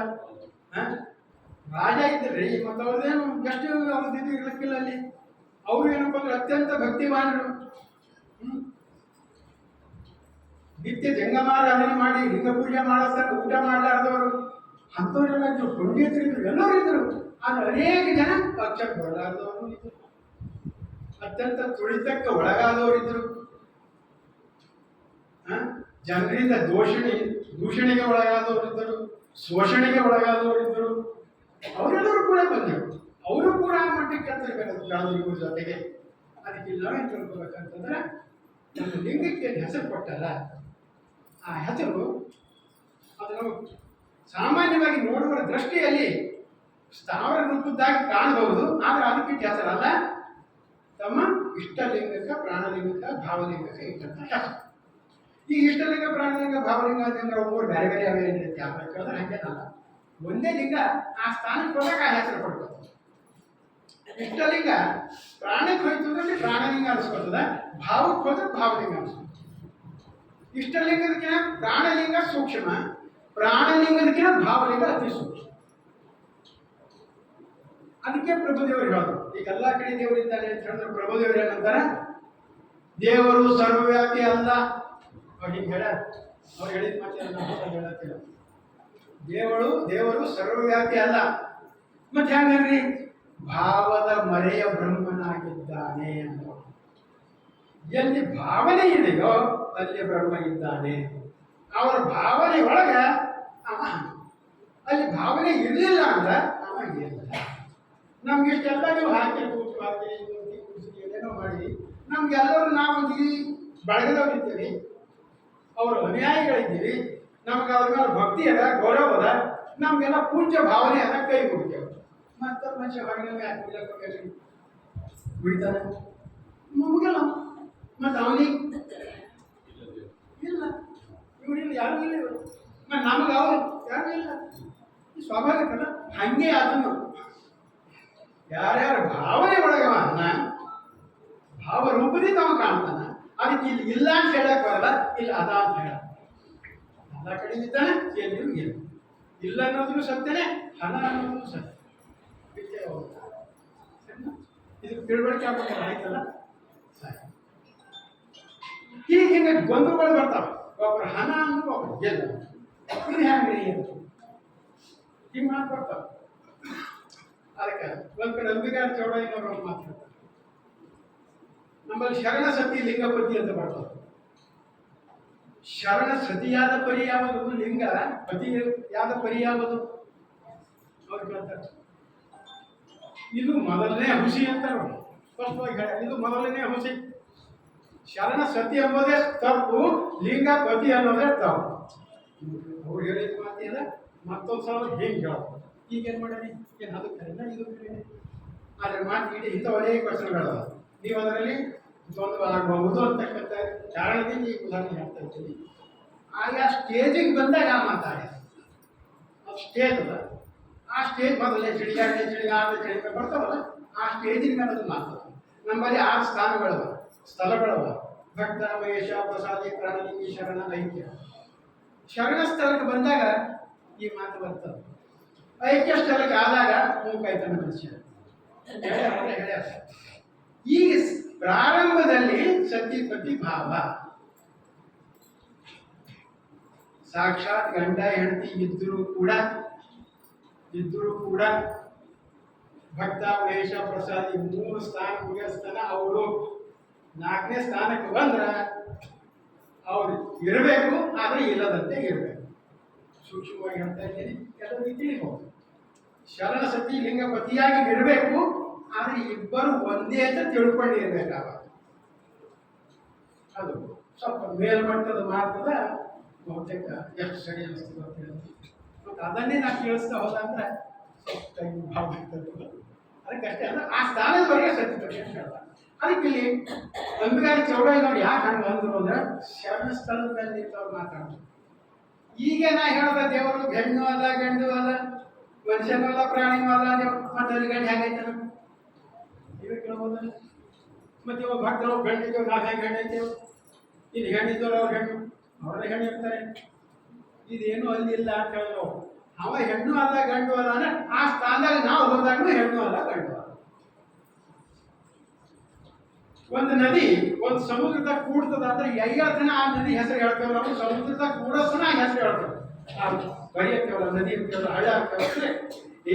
ರಾಜ ಇದ್ದರೆ ಮತ್ತು ಅವ್ರದ್ದೇನು ಎಷ್ಟು ಅವ್ರದ್ದು ಇರಲಿಕ್ಕಿಲ್ಲ ಅಲ್ಲಿ. ಅವರು ಏನಪ್ಪ ಅಂದ್ರೆ ಅತ್ಯಂತ ಭಕ್ತಿವಾನರು. ನಿತ್ಯ ಜಂಗಮಾರಾಧನೆ ಮಾಡಿ ಲಿಂಗ ಪೂಜೆ ಮಾಡಿಸ್ತಾರೆ, ಊಟ ಮಾಡಲಾರ್ದವರು ಅಂಥವರೆಲ್ಲ ಇದ್ರು. ಪುಣ್ಯತರಿದ್ರು, ಎಲ್ಲರೂ ಇದ್ರು. ಆದರೆ ಅನೇಕ ಜನ ಪಕ್ಷಕ್ಕೆ ಬರಲಾರ್ದವರು ಇದ್ರು. ಅತ್ಯಂತ ತುಳಿತಕ್ಕೆ ಒಳಗಾದವರಿದ್ದರು. ಜನರಿಂದ ದೂಷಣೆಗೆ ಒಳಗಾದವರಿದ್ದರು, ಶೋಷಣೆಗೆ ಒಳಗಾದವರಿದ್ದರು. ಅವರೆಲ್ಲರೂ ಕೂಡ ಬಂದರು. ಅವರು ಕೂಡ ಆ ಮಟ್ಟಕ್ಕೆ ಬೆಳೆದ್ರು ಇವ್ರ ಜೊತೆಗೆ. ಅದಕ್ಕೆ ನಾವೇನು ತಿಳ್ಕೊಬೇಕಂತಂದ್ರೆ, ನಮ್ಮ ಲಿಂಗಕ್ಕೆ ಹೆಸರು ಕೊಟ್ಟಲ್ಲ, ಆ ಹೆಸರು ಅದು ನಾವು ಸಾಮಾನ್ಯವಾಗಿ ನೋಡುವ ದೃಷ್ಟಿಯಲ್ಲಿ ಸ್ಥಾವರ ರೂಪದ್ದಾಗಿ ಕಾಣಬಹುದು. ಆದರೆ ಅದಕ್ಕೆ ಹೆಸರಲ್ಲ, ತಮ್ಮ ಇಷ್ಟಲಿಂಗಕ್ಕೆ, ಪ್ರಾಣಲಿಂಗಕ್ಕೆ, ಭಾವಲಿಂಗಕ್ಕೆ ಇಟ್ಟಂತ ಹೆಸರು. ಈ ಇಷ್ಟಲಿಂಗ, ಪ್ರಾಣಲಿಂಗ, ಭಾವಲಿಂಗ ಅಂತಂದ್ರೆ ಒಬ್ಬರು ಬೇರೆ ಬೇರೆ ಅವೇ ಏನಿರುತ್ತೆ ಯಾವ ಕೇಳಿದ್ರೆ ಹಂಗೇನಲ್ಲ. ಒಂದೇ ಲಿಂಗ ಆ ಸ್ಥಾನಕ್ಕೆ ಹೋದಾಗ ಆ ಹೆಸರು ಕೊಡ್ತದೆ. ಇಷ್ಟಲಿಂಗ ಪ್ರಾಣಕ್ಕೆ ಹೋಯ್ತು ಅಂದ್ರೆ ಪ್ರಾಣಲಿಂಗ ಅನಿಸ್ಕೊತದ, ಭಾವಕ್ಕೆ ಹೋದ್ರೆ ಭಾವಲಿಂಗ ಅನಿಸ್ಕೊತದೆ. ಇಷ್ಟಲಿಂಗದಕ್ಕಿಂತ ಪ್ರಾಣಲಿಂಗ ಸೂಕ್ಷ್ಮ, ಪ್ರಾಣಲಿಂಗದಕ್ಕಿಂತ ಭಾವಲಿಂಗ ಅತಿ ಸೂಕ್ಷ್ಮ. ಅದಕ್ಕೆ ಪ್ರಭುದೇವರು ಹೇಳಿದ್ರು, ಈಗ ಎಲ್ಲ ಕಡೆ ದೇವರಿದ್ದಾನೆ ಅಂತ ಹೇಳಿದ್ರೆ ಪ್ರಭುದೇವರು ಏನಂತಾರೆ, ದೇವರು ಸರ್ವವ್ಯಾಪಿ ಅಲ್ಲ. ಅವ್ರು ಹಿಂಗೆ ಹೇಳ, ಅವ್ರು ಹೇಳಿದ ಮಾತೆ ಹೇಳತ್ತಿಲ್ಲ. ದೇವರು ಸರ್ವವ್ಯಾಪಿ ಅಲ್ಲ. ಮತ್ತೆ ಹೆಂಗ್ರಿ, ಭಾವದ ಮರೆಯ ಬ್ರಹ್ಮನಾಗಿದ್ದಾನೆ ಅಂತ. ಎಲ್ಲಿ ಭಾವನೆ ಇದೆಯೋ ಅಲ್ಲಿ ಬ್ರಹ್ಮ ಇದ್ದಾನೆ. ಅವರ ಭಾವನೆ ಒಳಗ ಅವ, ಅಲ್ಲಿ ಭಾವನೆ ಇರಲಿಲ್ಲ ಅಂದ್ರೆ ಅವ ಇಲ್ಲ. ನಮ್ಗೆ ಇಷ್ಟೆಲ್ಲ ನೀವು ಹಾಕಿ ಕೂತು ಹಾಕಿ ಏನೇನೋ ಮಾಡಿ ನಮ್ಗೆಲ್ಲರೂ ನಾವೊಂದು ಈ ಬಳಗದವ್ರು ಇದ್ದೀವಿ, ಅವರು ಅನುಯಾಯಿಗಳಿದ್ದೀವಿ. ನಮ್ಗೆ ಅವ್ರ ಮೇಲೆ ಭಕ್ತಿ ಅದ, ಗೌರವ ಅದ, ನಮಗೆಲ್ಲ ಪೂಜ್ಯ ಭಾವನೆ ಅದ, ಕೈ ಮುಗಿತೇವೆ. ಮತ್ತೆ ಮನುಷ್ಯ ಹೊರಗೆ ಯಾಕೆ ಬಿಡಕ್ಕೆ ಬಿಡ್ತಾನೆ? ಮುಗಿಲ್ಲ. ಮತ್ತು ಅವನಿಗೆ ಇಲ್ಲ, ಇವನಿಲ್ಲ, ಯಾರು ಇಲ್ಲ. ಇವರು ಮತ್ತು ನಮಗೆ ಅವರು ಯಾರು ಇಲ್ಲ. ಸ್ವಾಭಾವಿಕಲ್ಲ. ಹಂಗೆ ಅದನ್ನು ಯಾರ್ಯಾರ ಭಾವನೆ ಒಳಗವನ್ನ ಭಾವ ರೂಪದಿಂದ ಅವ ಕಾಣ್ತಾನ. ಅದಕ್ಕೆ ಇಲ್ಲಿ ಇಲ್ಲ ಅಂತ ಹೇಳಕ್ ಬರಲ್ಲ, ಇಲ್ಲ ಅದ ಅಂತ ಹೇಳ. ಎಲ್ಲ ಕಡೆ ಇದ್ದಾನೆ, ಎಲ್ಲಿಯೂ ಇಲ್ಲ. ಇಲ್ಲ ಅನ್ನೋದನ್ನು ಸತ್ಯನೇ, ಹಣ ಅನ್ನೋದನ್ನು ಸತ್ಯ. ಇದು ತಿಳುವಳಿಕೆ ಆಗ್ಬೇಕಲ್ಲ, ಆಯ್ತಲ್ಲ. ಸರಿ, ಹೀಗೆ ಹಿಂಗೆ ಗೊಂದಲಗಳು ಬರ್ತಾವೆ. ಒಬ್ಬರು ಹಣ ಅಂದ್ರೆ ಒಬ್ಬರು ಗೆಲ್ಲ, ಇದು ಹೆಂಗ್ರಿ ಅಂತ ಹಿಂಗೆ ಮಾಡ್ಕೊಡ್ತಾವೆ. ಅದಕ್ಕೆ ಒಂದು ಕಡೆ ಅಂಬಿಗಾರ ಚೌಡಯ್ಯನವರು ಒಂದು ಮಾತಾಡ್ತಾರೆ, ನಮ್ಮಲ್ಲಿ ಶರಣ ಸತಿ ಲಿಂಗಪತಿ ಅಂತ ಬರ್ತಾರೆ. ಶರಣ ಸತಿಯಾದ ಪರಿ ಯಾವುದು, ಲಿಂಗ ಪತಿಯಾದ ಪರಿ ಯಾವುದು ಅವ್ರು ಕೇಳ್ತಾರೆ. ಇದು ಮೊದಲನೇ ಹುಸಿ ಅಂತಾರೆ. ಸ್ಪಷ್ಟವಾಗಿ ಹೇಳ, ಇದು ಮೊದಲನೇ ಹುಸಿ. ಶರಣ ಸತಿ ಎಂಬುದೇ ತಪ್ಪು, ಲಿಂಗ ಪತಿ ಅನ್ನೋದೇ ತಪ್ಪು. ಅವ್ರು ಹೇಳಿದ ಮಾತಿಲ್ಲ. ಮತ್ತೊಂದು ಸಲ ಹೇಗೆ ಹೇಳೋದು, ಈಗೇನು ಮಾಡೀನಿ, ಏನು ಅದು ಕರೆನ ಇದು ಕರೆನೆ. ಆದರೆ ಮಾತು ಇಡೀ ಇಂಥ ಒಳ್ಳೆಯ ಕ್ವಶನ್ಗಳವ. ನೀವು ಅದರಲ್ಲಿ ದ್ವಂದ್ವ ಆಗಬಹುದು ಅಂತಕ್ಕಂಥ ಕಾರಣದಿಂದ ಈ ಉದಾಹರಣೆ ಹೇಳ್ತಾ ಇದ್ದೀನಿ. ಆಗ ಸ್ಟೇಜಿಗೆ ಬಂದಾಗ ಆ ಮಾತಾಡಿ, ಅದು ಸ್ಟೇಜ್ ಅದ. ಆ ಸ್ಟೇಜ್ ಮೊದಲೇ ಚಿಡಿಗಾಡಿ ಬರ್ತಾವಲ್ಲ, ಆ ಸ್ಟೇಜಿನ ಮೇಲೆ ಅದು ಮಾತಾಡ್ತಾರೆ. ನಮ್ಮಲ್ಲಿ 6 ಸ್ಥಾನಗಳವ, ಸ್ಥಳಗಳವ: ಭಕ್ತ, ಮಹೇಶ, ಪ್ರಸಾದಿ, ಪ್ರಾಣಲಿಂಗಿ, ಶರಣ, ಐಕ್ಯ. ಶರಣ ಸ್ಥಳಕ್ಕೆ ಬಂದಾಗ ಈ ಮಾತು ಬರ್ತದೆ. ಐಕ್ಯ ಸ್ಥಳಕ್ಕೆ ಆದಾಗ ಮೂಕಾಯ್ತಾನ ಮನುಷ್ಯ. ಈಗ ಪ್ರಾರಂಭದಲ್ಲಿ ಸತಿಪತಿ ಭಾವ, ಸಾಕ್ಷಾತ್ ಗಂಡ ಹೆಂಡತಿ ಇದ್ದರೂ ಕೂಡ ಭಕ್ತ ವೇಷ ಪ್ರಸಾದ್ ಈ 3 ಸ್ಥಾನ ಮುಗಿಸ್ತಾನ. ಅವರು 4ನೇ ಸ್ಥಾನಕ್ಕೆ ಬಂದ್ರೆ ಅವ್ರು ಇರಬೇಕು, ಆದರೆ ಇಲ್ಲದಂತೆ ಇರಬೇಕು. ಸೂಕ್ಷ್ಮವಾಗಿ ಹೇಳ್ತಾ ಇದ್ದೀನಿ, ಕೆಲವರಿಗೆ ತಿಳಿಬಹುದು. ಶರಣ ಸತಿ ಲಿಂಗ ಪತಿಯಾಗಿ ಇರಬೇಕು, ಆದರೆ ಇಬ್ಬರು ಒಂದೇ ಅಂತ ತಿಳ್ಕೊಂಡಿರ್ಬೇಕಾಗ ಅದು ಸ್ವಲ್ಪ ಮೇಲ್ಮಟ್ಟದ ಮಾತದ ಬಹುತೇಕ ಎಷ್ಟು ಸರಿ ಅನಿಸ್ತದೆ ಅಂತ ಹೇಳ್ತೀವಿ. ಮತ್ತು ಅದನ್ನೇ ನಾವು ಕೇಳಿಸ್ತಾ ಹೋದ ಅಂದ್ರೆ ಸ್ವಲ್ಪ ಟೈಮ್ ಭಾಳ ಆಗ್ತದೆ. ಅದಕ್ಕಷ್ಟೇ ಅಂದ್ರೆ ಆ ಸ್ಥಾನದವರೆಗೆ ಸತ್ಯ ಪರೀಕ್ಷೆ ಹೇಳ್ತಾರೆ. ಅದಕ್ಕೆ ಇಲ್ಲಿ ಅಂಬಿಗಾರಿ ಚೌಡಯ್ಯನವ್ರು ಯಾಕೆ ಹಂಗೆ ಅಂದ್ರು ಅಂದ್ರೆ ಶರಣ ಸ್ಥಳದ ಮೇಲೆ ನಿಂತವ್ರು ಮಾತಾಡೋದು. ಈಗ ನಾ ಹೇಳ್ದ ದೇವರು ಹೆಣ್ಣು ಅಲ್ಲ, ಗಂಡು ಅಲ್ಲ, ಮನುಷ್ಯನೂ ಅಲ್ಲ, ಪ್ರಾಣಿನೂ ಅಲ್ಲ ಅಂದ್ರೆ ಮತ್ತೆ ಅಲ್ಲಿ ಗಂಡು ಹೇಗೈತೆ ನೀವೇ ಕೇಳ್ಬೋದಲ್ಲ. ಮತ್ತೆ ಇವಾಗ ಭಕ್ತರು ಗಂಡಿದ್ದೇವೆ, ನಾವು ಹೇಗೆ ಗಂಡು ಐತೇವೆ, ಇದು ಹೆಣ್ಣಿದ್ದವ್ರು ಅವ್ರು ಹೆಣ್ಣು, ಅವ್ರನ್ನ ಹೆಣ್ಣು ಇರ್ತಾರೆ. ಇದೇನು ಅಲ್ಲಿ ಇಲ್ಲ ಅಂತ ಹೇಳಿದ್ರು. ಅವ ಹೆಣ್ಣು ಅಲ್ಲ ಗಂಡು ಅಲ್ಲ ಅಂದ್ರೆ ಆ ಸ್ಥಾನದಾಗ ನಾವು ಹೋದಾಗಲೂ ಹೆಣ್ಣು ಅಲ್ಲ ಗಂಡು ಅಲ್ಲ. ಒಂದು ನದಿ ಒಂದು ಸಮುದ್ರದಾಗ ಕೂಡ್ತದ ಅಂದ್ರೆ ಐವತ್ತನ ಆ ನದಿ ಹೆಸರು ಹೇಳ್ತೇವೆ ನಾವು. ಸಮುದ್ರದಾಗ ಕೂಡೋಸನ ಆ ಹೆಸರು ಹೇಳ್ತೇವೆ. ಬರಿ ಆಗ್ತೇವಲ್ಲ, ನದಿ ಇರ್ತೇವಲ್ಲ, ಹಳ್ಳ ಆಗ್ತೇವೆ.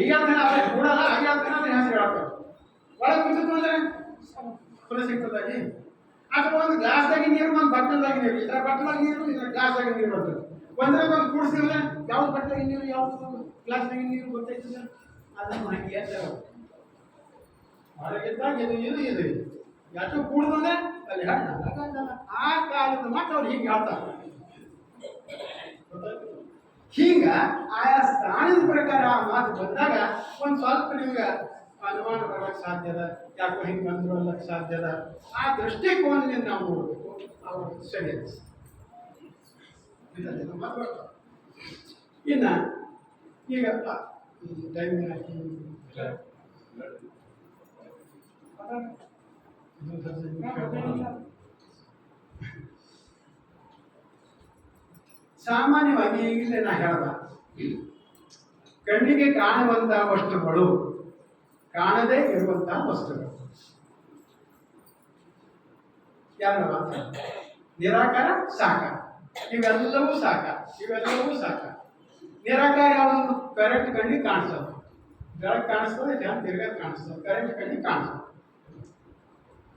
ಐವತ್ತನ ಅದ್ರ ಕೂಡಲ್ಲ, ಐವತ್ತನ ಅದ್ರ ಹೆಸರು ಹೇಳ್ತೇವೆ. ಒಳಗೆ ಕೂತಿತ್ತು ಅಂದ್ರೆ ಫುಲ್ ಸಿಗ್ತದಾಗಿ. ಅಥವಾ ಒಂದು ಗ್ಲಾಸ್ದಾಗಿ ನೀರು, ಒಂದು ಬಟ್ಟಲ್ದಾಗಿ ನೀರು, ಇದರ ಬಟ್ಟಲಾಗಿ ನೀರು, ಇದರ ಗ್ಲಾಸ್ದಾಗಿ ನೀರು ಬರ್ತದೆ. ಒಂದ್ರಾಗ ಒಂದು ಕೂಡಿಸಿದ್ರೆ ಯಾವ ಬಟ್ಟಲಾಗಿ ನೀರು, ಯಾವ ಗ್ಲಾಸ್ದಾಗಿ ನೀರು ಗೊತ್ತೈತದ ಅದನ್ನು ಹಾಕಿ ಹೇಳ್ತೇವೆ. ಹೊರಗಿದ್ದಾಗ ಇದು ಯಾಕೆ ಕೂಡುದಂದ್ರೆ ಅಲ್ಲಿ ಹಣ್ಣಲ್ಲ ಗಂಡಲ್ಲ. ಆ ಕಾಲದ ಮಾತ್ರ ಅವ್ರು ಹೀಗೆ ಹೇಳ್ತಾರೆ. ಹೀಗ ಆಯಾ ಸ್ಥಾನದ ಪ್ರಕಾರ ಆ ಮಾತು ಬಂದಾಗ ಒಂದು ಸ್ವಲ್ಪ ನಿಮ್ಗೆ ಅನುಮಾನ ಬರೋಕ್ಕೆ ಸಾಧ್ಯದ. ಯಾಕೋ ಹಿಂಗೆ ಬಂದ್ರು ಅನ್ನೋಕ್ಕೆ ಸಾಧ್ಯದ. ಆ ದೃಷ್ಟಿಕೋನದಿಂದ ನಾವು ನೋಡಬೇಕು. ಅವರು ಸರಿ ಅನಿಸ್ತದೆ. ಇನ್ನು ಈಗ ಟೈಮ್ ಸಾಮಾನ್ಯವಾಗಿ ಈಗಲೇ ನಾ ಹೇಳ್ದ, ಕಣ್ಣಿಗೆ ಕಾಣುವಂತಹ ವಸ್ತುಗಳು, ಕಾಣದೇ ಇರುವಂತಹ ವಸ್ತುಗಳು ಯಾರವ? ನಿರಾಕಾರ, ಸಾಕಾರ. ಇವೆಲ್ಲವೂ ಸಾಕಾರ. ನಿರಾಕಾರ ಯಾವುದು? ಕರೆಂಟ್ ಕಣ್ಣಿಗೆ ಕಾಣಿಸೋದು. ಬೆಳಕು ಕಾಣಿಸ್ತದೆ, ಜನ ತಿರ್ಗಾದ ಕಾಣಿಸ್ತದೆ. ಕರೆಂಟ್ ಕಣ್ಣಿಗೆ ಕಾಣಿಸ್ತದೆ.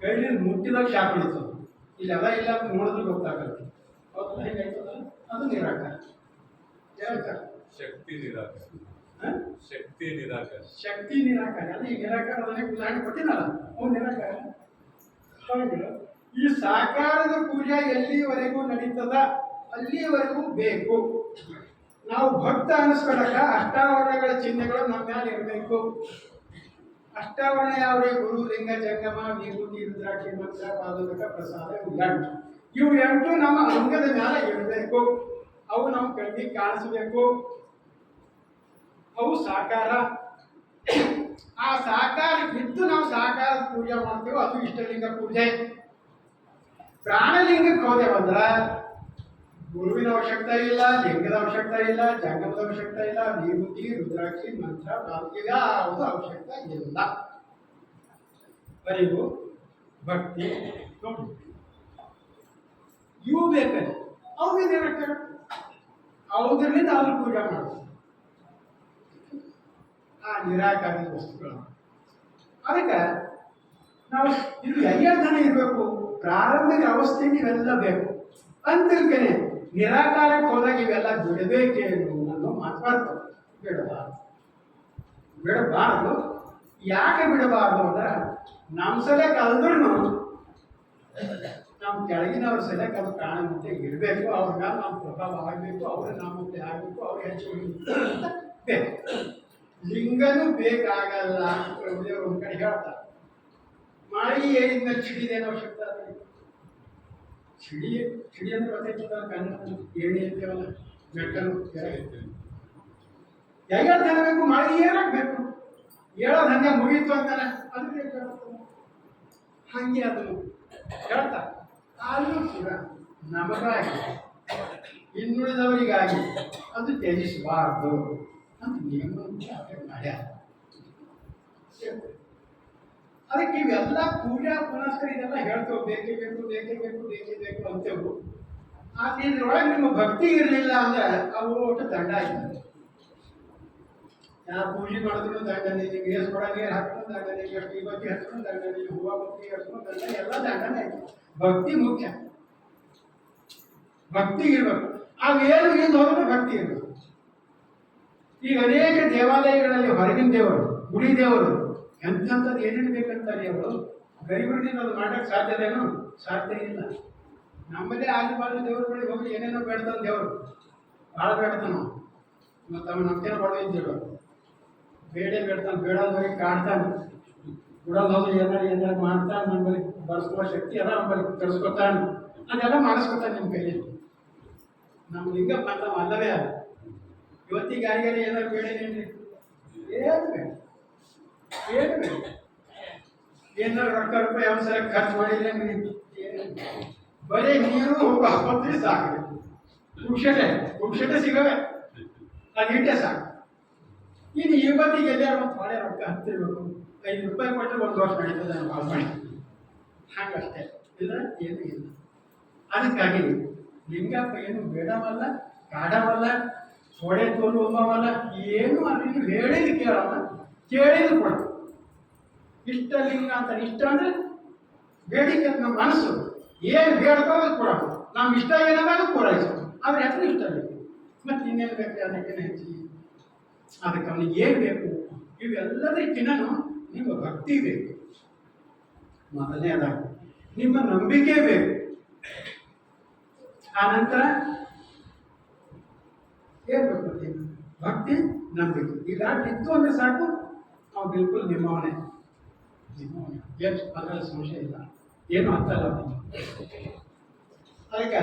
ಕೈಲಿ ಮುಟ್ಟಿದಾಗ ಶಾಕ್ ಹೊಡಿತದೆ. ಇಲ್ಲೆಲ್ಲ ಇಲ್ಲ ನೋಡಿದ್ರೆ ಗೊತ್ತಾಗತ್ತೆ. ಹೌದಲ್ಲ? ಹೇಗಾಯ್ತದ? ಅದು ನಿರಾಕಾರ. ಶಕ್ತಿ ನಿರಾಕಾರ. ಅಲ್ಲ, ಈ ನಿರಾಕಾರ ಅದನ್ನೇ ಉದಾಹರಣೆ ಕೊಟ್ಟಿನಲ್ಲ, ಅವು ನಿರಾಕಾರ. ಈ ಸಾಕಾರದ ಪೂಜೆ ಎಲ್ಲಿವರೆಗೂ ನಡೀತದ ಅಲ್ಲಿಯವರೆಗೂ ಬೇಕು. ನಾವು ಭಕ್ತ ಅನಿಸ್ಕೊಳ್ಳಕ ಅಷ್ಟಾವರಣಗಳ ಚಿಹ್ನೆಗಳು ನಮ್ಮ ಮೇಲೆ ಇರಬೇಕು. ಅಷ್ಟಾವರಣ ಯಾವ್ರಿ? ಗುರು, ಲಿಂಗ, ಜಂಗಮ, ವಿಭೂತಿ, ರುದ್ರಾಕ್ಷಿ, ಮಂತ್ರ, ಪಾದಕ, ಪ್ರಸಾದ, ಉಂಟು. ಇವು 8 ನಮ್ಮ ಅಂಗದ ಮೇಲೆ ಇರಬೇಕು. ಅವು ನಮ್ಮ ಕಣ್ಣಿಗೆ ಕಾಣಿಸಬೇಕು. ಅವು ಸಾಕಾರ. ಆ ಸಾಕಾರ ಬಿದ್ದು ನಾವು ಸಾಕಾರದ ಪೂಜೆ ಮಾಡ್ತೇವೆ, ಅದು ಇಷ್ಟಲಿಂಗ ಪೂಜೆ. ಪ್ರಾಣಲಿಂಗಕ್ಕೆ ಹೋದೆವಂದ್ರ ಗುರುವಿನ ಅವಶ್ಯಕತೆ ಇಲ್ಲ, ಲಿಂಗದ ಅವಶ್ಯಕತೆ ಇಲ್ಲ, ಜಂಗಮದ ಅವಶ್ಯಕತೆ ಇಲ್ಲ, ವಿಭೂತಿ, ರುದ್ರಾಕ್ಷಿ, ಮಂತ್ರ, ಪಾದಕ ಯಾವುದು ಅವಶ್ಯಕತೆ ಇಲ್ಲ. ಬರೀ ಭಕ್ತಿ ಇವು ಬೇಕಲ್ಲ, ಅವು ಏನಾಗ್ತವೆ? ಅವುದರಿಂದ ಅವ್ರು ಪೂಜೆ ಮಾಡೋದು ಆ ನಿರಾಕಾರದ ವಸ್ತುಗಳು. ಅದಕ್ಕೆ ನಾವು ಇದು ಎಯ್ಯತನ ಇರಬೇಕು. ಪ್ರಾರಂಭಿಕ ಅವಸ್ಥೆಗೆ ಇವೆಲ್ಲ ಬೇಕು ಅಂತಿರ್ಕೇನೆ. ನಿರಾಕಾರಕ್ಕೆ ಹೋದಾಗ ಇವೆಲ್ಲ ಬಿಡಬೇಕೇನು ಅನ್ನೋ ಮಾತು ಬರ್ತದೆ. ಬಿಡಬಾರದು. ಯಾಕೆ ಬಿಡಬಾರದು ಅಂದ್ರೆ ನಮ್ಮ ಸಲಕ್ಕೆ ಕಲ್ದ್ರೂ ನಮ್ಮ ಕೆಳಗಿನವ್ರ ಸಲಕ್ಕೆ ಅದು ಕಾಣುವಂತೆ ಇರಬೇಕು. ಅವ್ರಿಗೆ ನಮ್ಮ ಪ್ರಭಾವ ಆಗಬೇಕು, ಅವ್ರ ನಾಮತೆ ಆಗಬೇಕು, ಅವ್ರು ಹೆಚ್ಚು ಅಂತ ಬೇಕು. ಲಿಂಗನೂ ಬೇಕಾಗಲ್ಲ ಅಂತ ಪ್ರಭುದೇವರು ಒಂದು ಕಡೆ ಹೇಳ್ತಾರೆ. ಮಾಡಿ ಏನಿಂದ ಚಿಡಿದೇನೋ ಅವಶ್ಯಕತೆ ಅದ. ಚಿಡಿ ಅಂದ್ರೆ ಗೊತ್ತಾಯ್ತದ, ಕಣ್ಣು ಏಣಿ ಅಂತೇವಲ್ಲ, ಮೆಟ್ಟಲು ಯಾವ್ಯಾವ ಬೇಕು, ಮಾಡಿ ಏನಾಗಬೇಕು, ಹೇಳೋದು ಹಂಗೆ ಮುಗೀತು ಅಂತಾನೆ ಅದಕ್ಕೆ ಹಂಗೆ ಅದನ್ನು ಹೇಳ್ತಾರೆ. ಆದರೂ ಕೂಡ ನಮಗಾಗಿ ಇನ್ನುಳಿದವರಿಗಾಗಿ ಅದು ತ್ಯಜಿಸಬಾರ್ದು ಅಂತ ನಿಯಮ ಮಾಡ್ಯಾರ. ಅದಕ್ಕೆ ಇವೆಲ್ಲ ಪೂಜಾ ಪುನಸ್ಕಾರ ಇದೆಲ್ಲ ಹೇಳ್ತೇವೆ. ಬೇಕೇ ಬೇಕು ಅಂತೇವು. ಆದ್ರೆ ಇದ್ರೊಳಗೆ ನಿಮ್ಮ ಭಕ್ತಿ ಇರಲಿಲ್ಲ ಅಂದ್ರೆ ಅವು ಒಟ್ಟು ದಂಡ ಆಯ್ತದೆ. ಯಾರು ಪೂಜೆ ಮಾಡಿದ್ರು ದಂಡನೆ, ನೀವು ಏಸ್ ಕೊಡ ನೀರು ಹಾಕೊಂಡು ದಂಡನೆ, ಎಷ್ಟು ಬತ್ತಿ ಹಚ್ಕೊಂಡು ದಂಡನೆ, ಹೂವು ಬತ್ತಿ ಹಚ್ಕೊಂಡು ದಂಡ, ಎಲ್ಲ ದಂಡನೆ ಆಯ್ತು. ಭಕ್ತಿ ಮುಖ್ಯ, ಭಕ್ತಿ ಇರ್ಬೇಕು. ಅವೇನು ಏನು ಹೋದ್ರೆ ಭಕ್ತಿ ಇರಬೇಕು. ಈಗ ಅನೇಕ ದೇವಾಲಯಗಳಲ್ಲಿ ಹೊರಗಿನ ದೇವರು, ಗುಡಿ ದೇವರು ಎಂಥದ್ದು ಏನೇನು ಬೇಕಂತಾರೆ ಅವರು, ಗರಿಬರಿಗೆ ಅದು ಮಾಡಕ್ಕೆ ಸಾಧ್ಯದೇನು? ಸಾಧ್ಯ ಇಲ್ಲ. ನಮ್ಮದೇ ಆಜುಬಾಜು ದೇವರುಗಳಿಗೆ ಹೋಗಿ ಏನೇನೋ ಬೇಡ್ತಾನೆ ದೇವರು, ಭಾಳ ಬೇಡ್ತಾನ. ಮತ್ತು ಅವನು ನಮ್ಗೇನು ಹೊಡೆದಿದ್ದೇವೆ, ಬೇಡೇ ಬೇಡ್ತಾನೆ, ಬೇಡೋದ್ರಿಗೆ ಕಾಡ್ತಾನೆ, ಬಿಡೋದು ಏನಾರು ಮಾಡ್ತಾನೆ, ನಮ್ಮಲ್ಲಿ ಬರ್ಸ್ಕೋ ಶಕ್ತಿ ಎಲ್ಲ ನಮ್ಮಲ್ಲಿ ತರಿಸ್ಕೊತಾನೆ, ಅದೆಲ್ಲ ಮಾಡಿಸ್ಕೊತಾನೆ ನಿಮ್ಮ ಕೈಯಲ್ಲಿ. ನಮ್ಮ ಲಿಂಗಪ್ಪ ಅಂತ ಅಲ್ಲವೇ ಅಲ್ಲ. ಇವತ್ತಿಗೆ ಯಾರಿಗಾರ ಏನಾರು ಬೇಡೇನೇನ್ರಿ? ಏನು ಬೇಡ, ಏನು ಬೇಡ. ಏನಾರು ರೊಕ್ಕ ರೂಪಾಯಿ ಯಾವ ಸಲ ಖರ್ಚು ಮಾಡಿದ್ರೇನ್ರಿ? ಬರೀ ನೀರು ಹೋಗೋ ಆಸ್ಪತ್ರೆ ಸಾಕು, ಪುಕ್ಷಟೆ ಸಿಗವೆ, ಅದಿಟ್ಟೆ ಸಾಕು. ಇನ್ನು ಇವತ್ತಿಗೆ ಎಲ್ಲಾರು ಒಂದು ಮಾಡೇ ರೊಕ್ಕ ಹತ್ತಿರ್ಬೇಕು, 5 ರೂಪಾಯಿ ಕೊಟ್ಟರೆ 1 ವರ್ಷ ನಡೀತದೆ ಭಾಳ ಮಾಡಿ, ಹಾಗಷ್ಟೇ ಇಲ್ಲ, ಏನು ಇಲ್ಲ. ಅದಕ್ಕಾಗಿ ಲಿಂಗಪ್ಪ ಏನು ಬೇಡವಲ್ಲ, ಕಾಡವಲ್ಲ, ಸೊಡೆ ತೋರುವವಲ್ಲ, ಏನು ಅಲ್ಲಿ ನೀವು ಹೇಳಿದ್ದು ಕೇಳೋಣ, ಕೇಳಿದ್ರು ಕೊಡ. ಇಷ್ಟ ಲಿಂಗ ಅಂತ, ಇಷ್ಟ ಅಂದರೆ ಬೇಡಿಕೆ ನಮ್ಮ ಮನಸ್ಸು ಏನು ಬೇಡ್ಕೋದು ಕೊಡೋದು, ನಮ್ಮ ಇಷ್ಟ ಏನಾದ್ರು ಪೂರೈಸೋದು. ಆದರೆ ಹೆಸರು ಇಷ್ಟ ಬೇಕು, ಮತ್ತು ಇನ್ನೇನು ಬೇಕು ಅದಕ್ಕಿಂತ ಹೆಚ್ಚಿಗೆ. ಅದಕ್ಕೆ ಅವನಿಗೆ ಏನು ಬೇಕು? ಇವೆಲ್ಲದಕ್ಕಿನ್ನೂ ನಿಮ್ಮ ಭಕ್ತಿ ಬೇಕು. ಮೊದಲನೇದಾಗಿ ನಿಮ್ಮ ನಂಬಿಕೆ ಬೇಕು. ಆನಂತರ ಏನು ಬೇಕು? ಭಕ್ತಿ, ನಂಬಿಕೆ. ಈಗ ಇತ್ತು ಅಂದರೆ ಸಾಕು, ನಾವು ಬಿಲ್ಕುಲ್ ನಿಮ್ಮವನೇ, ಏನು ಅದರಲ್ಲಿ ಸಂಶಯ ಇಲ್ಲ, ಏನು ಅರ್ಥಲ್ಲ. ಅದಕ್ಕೆ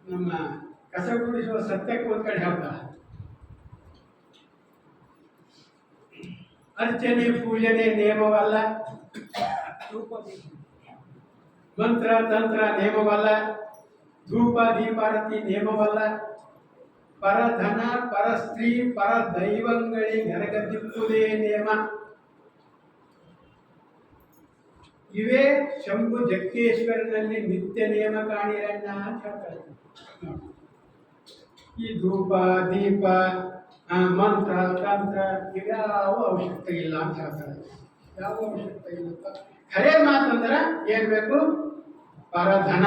ನಮ್ಮ ಕಸ ಗುಡಿಸುವ ಸತ್ಯಕ್ಕೆ ಒಂದು ಕಡೆ ಹೇಳ್ತಾರೆ, ಅರ್ಚನೆ ಪೂಜನೆ ನೇಮವಲ್ಲ, ಮಂತ್ರ ತಂತ್ರ ನೇಮವಲ್ಲ, ಧೂಪ ದೀಪಾರತಿ ನೇಮವಲ್ಲ, ಪರಧನ ಪರ ಸ್ತ್ರೀ ಪರ ದೈವಗಳಿಗರಗದಿಪ್ಪುದೇ ನೇಮ. ಇವೇ ಶಂಭು ಜಕ್ಕೇಶ್ವರನಲ್ಲಿ ನಿತ್ಯ ನೇಮ ಕಾಣಿರಣ್ಣ ಅಂತ ಹೇಳ್ತಾರೆ. ಈ ಧೂಪ ದೀಪ ಮಂತ್ರ ತಂತ್ರ ಇವ್ಯಾವ ಅವಶ್ಯಕತೆ ಇಲ್ಲ ಅಂತ ಹೇಳ್ತಾರೆ. ಯಾವ ಅವಶ್ಯಕತೆ ಇಲ್ಲ. ಖರೇ ಮಾತಂದ್ರೆ ಏನ್ ಬೇಕು? ಪರಧನ,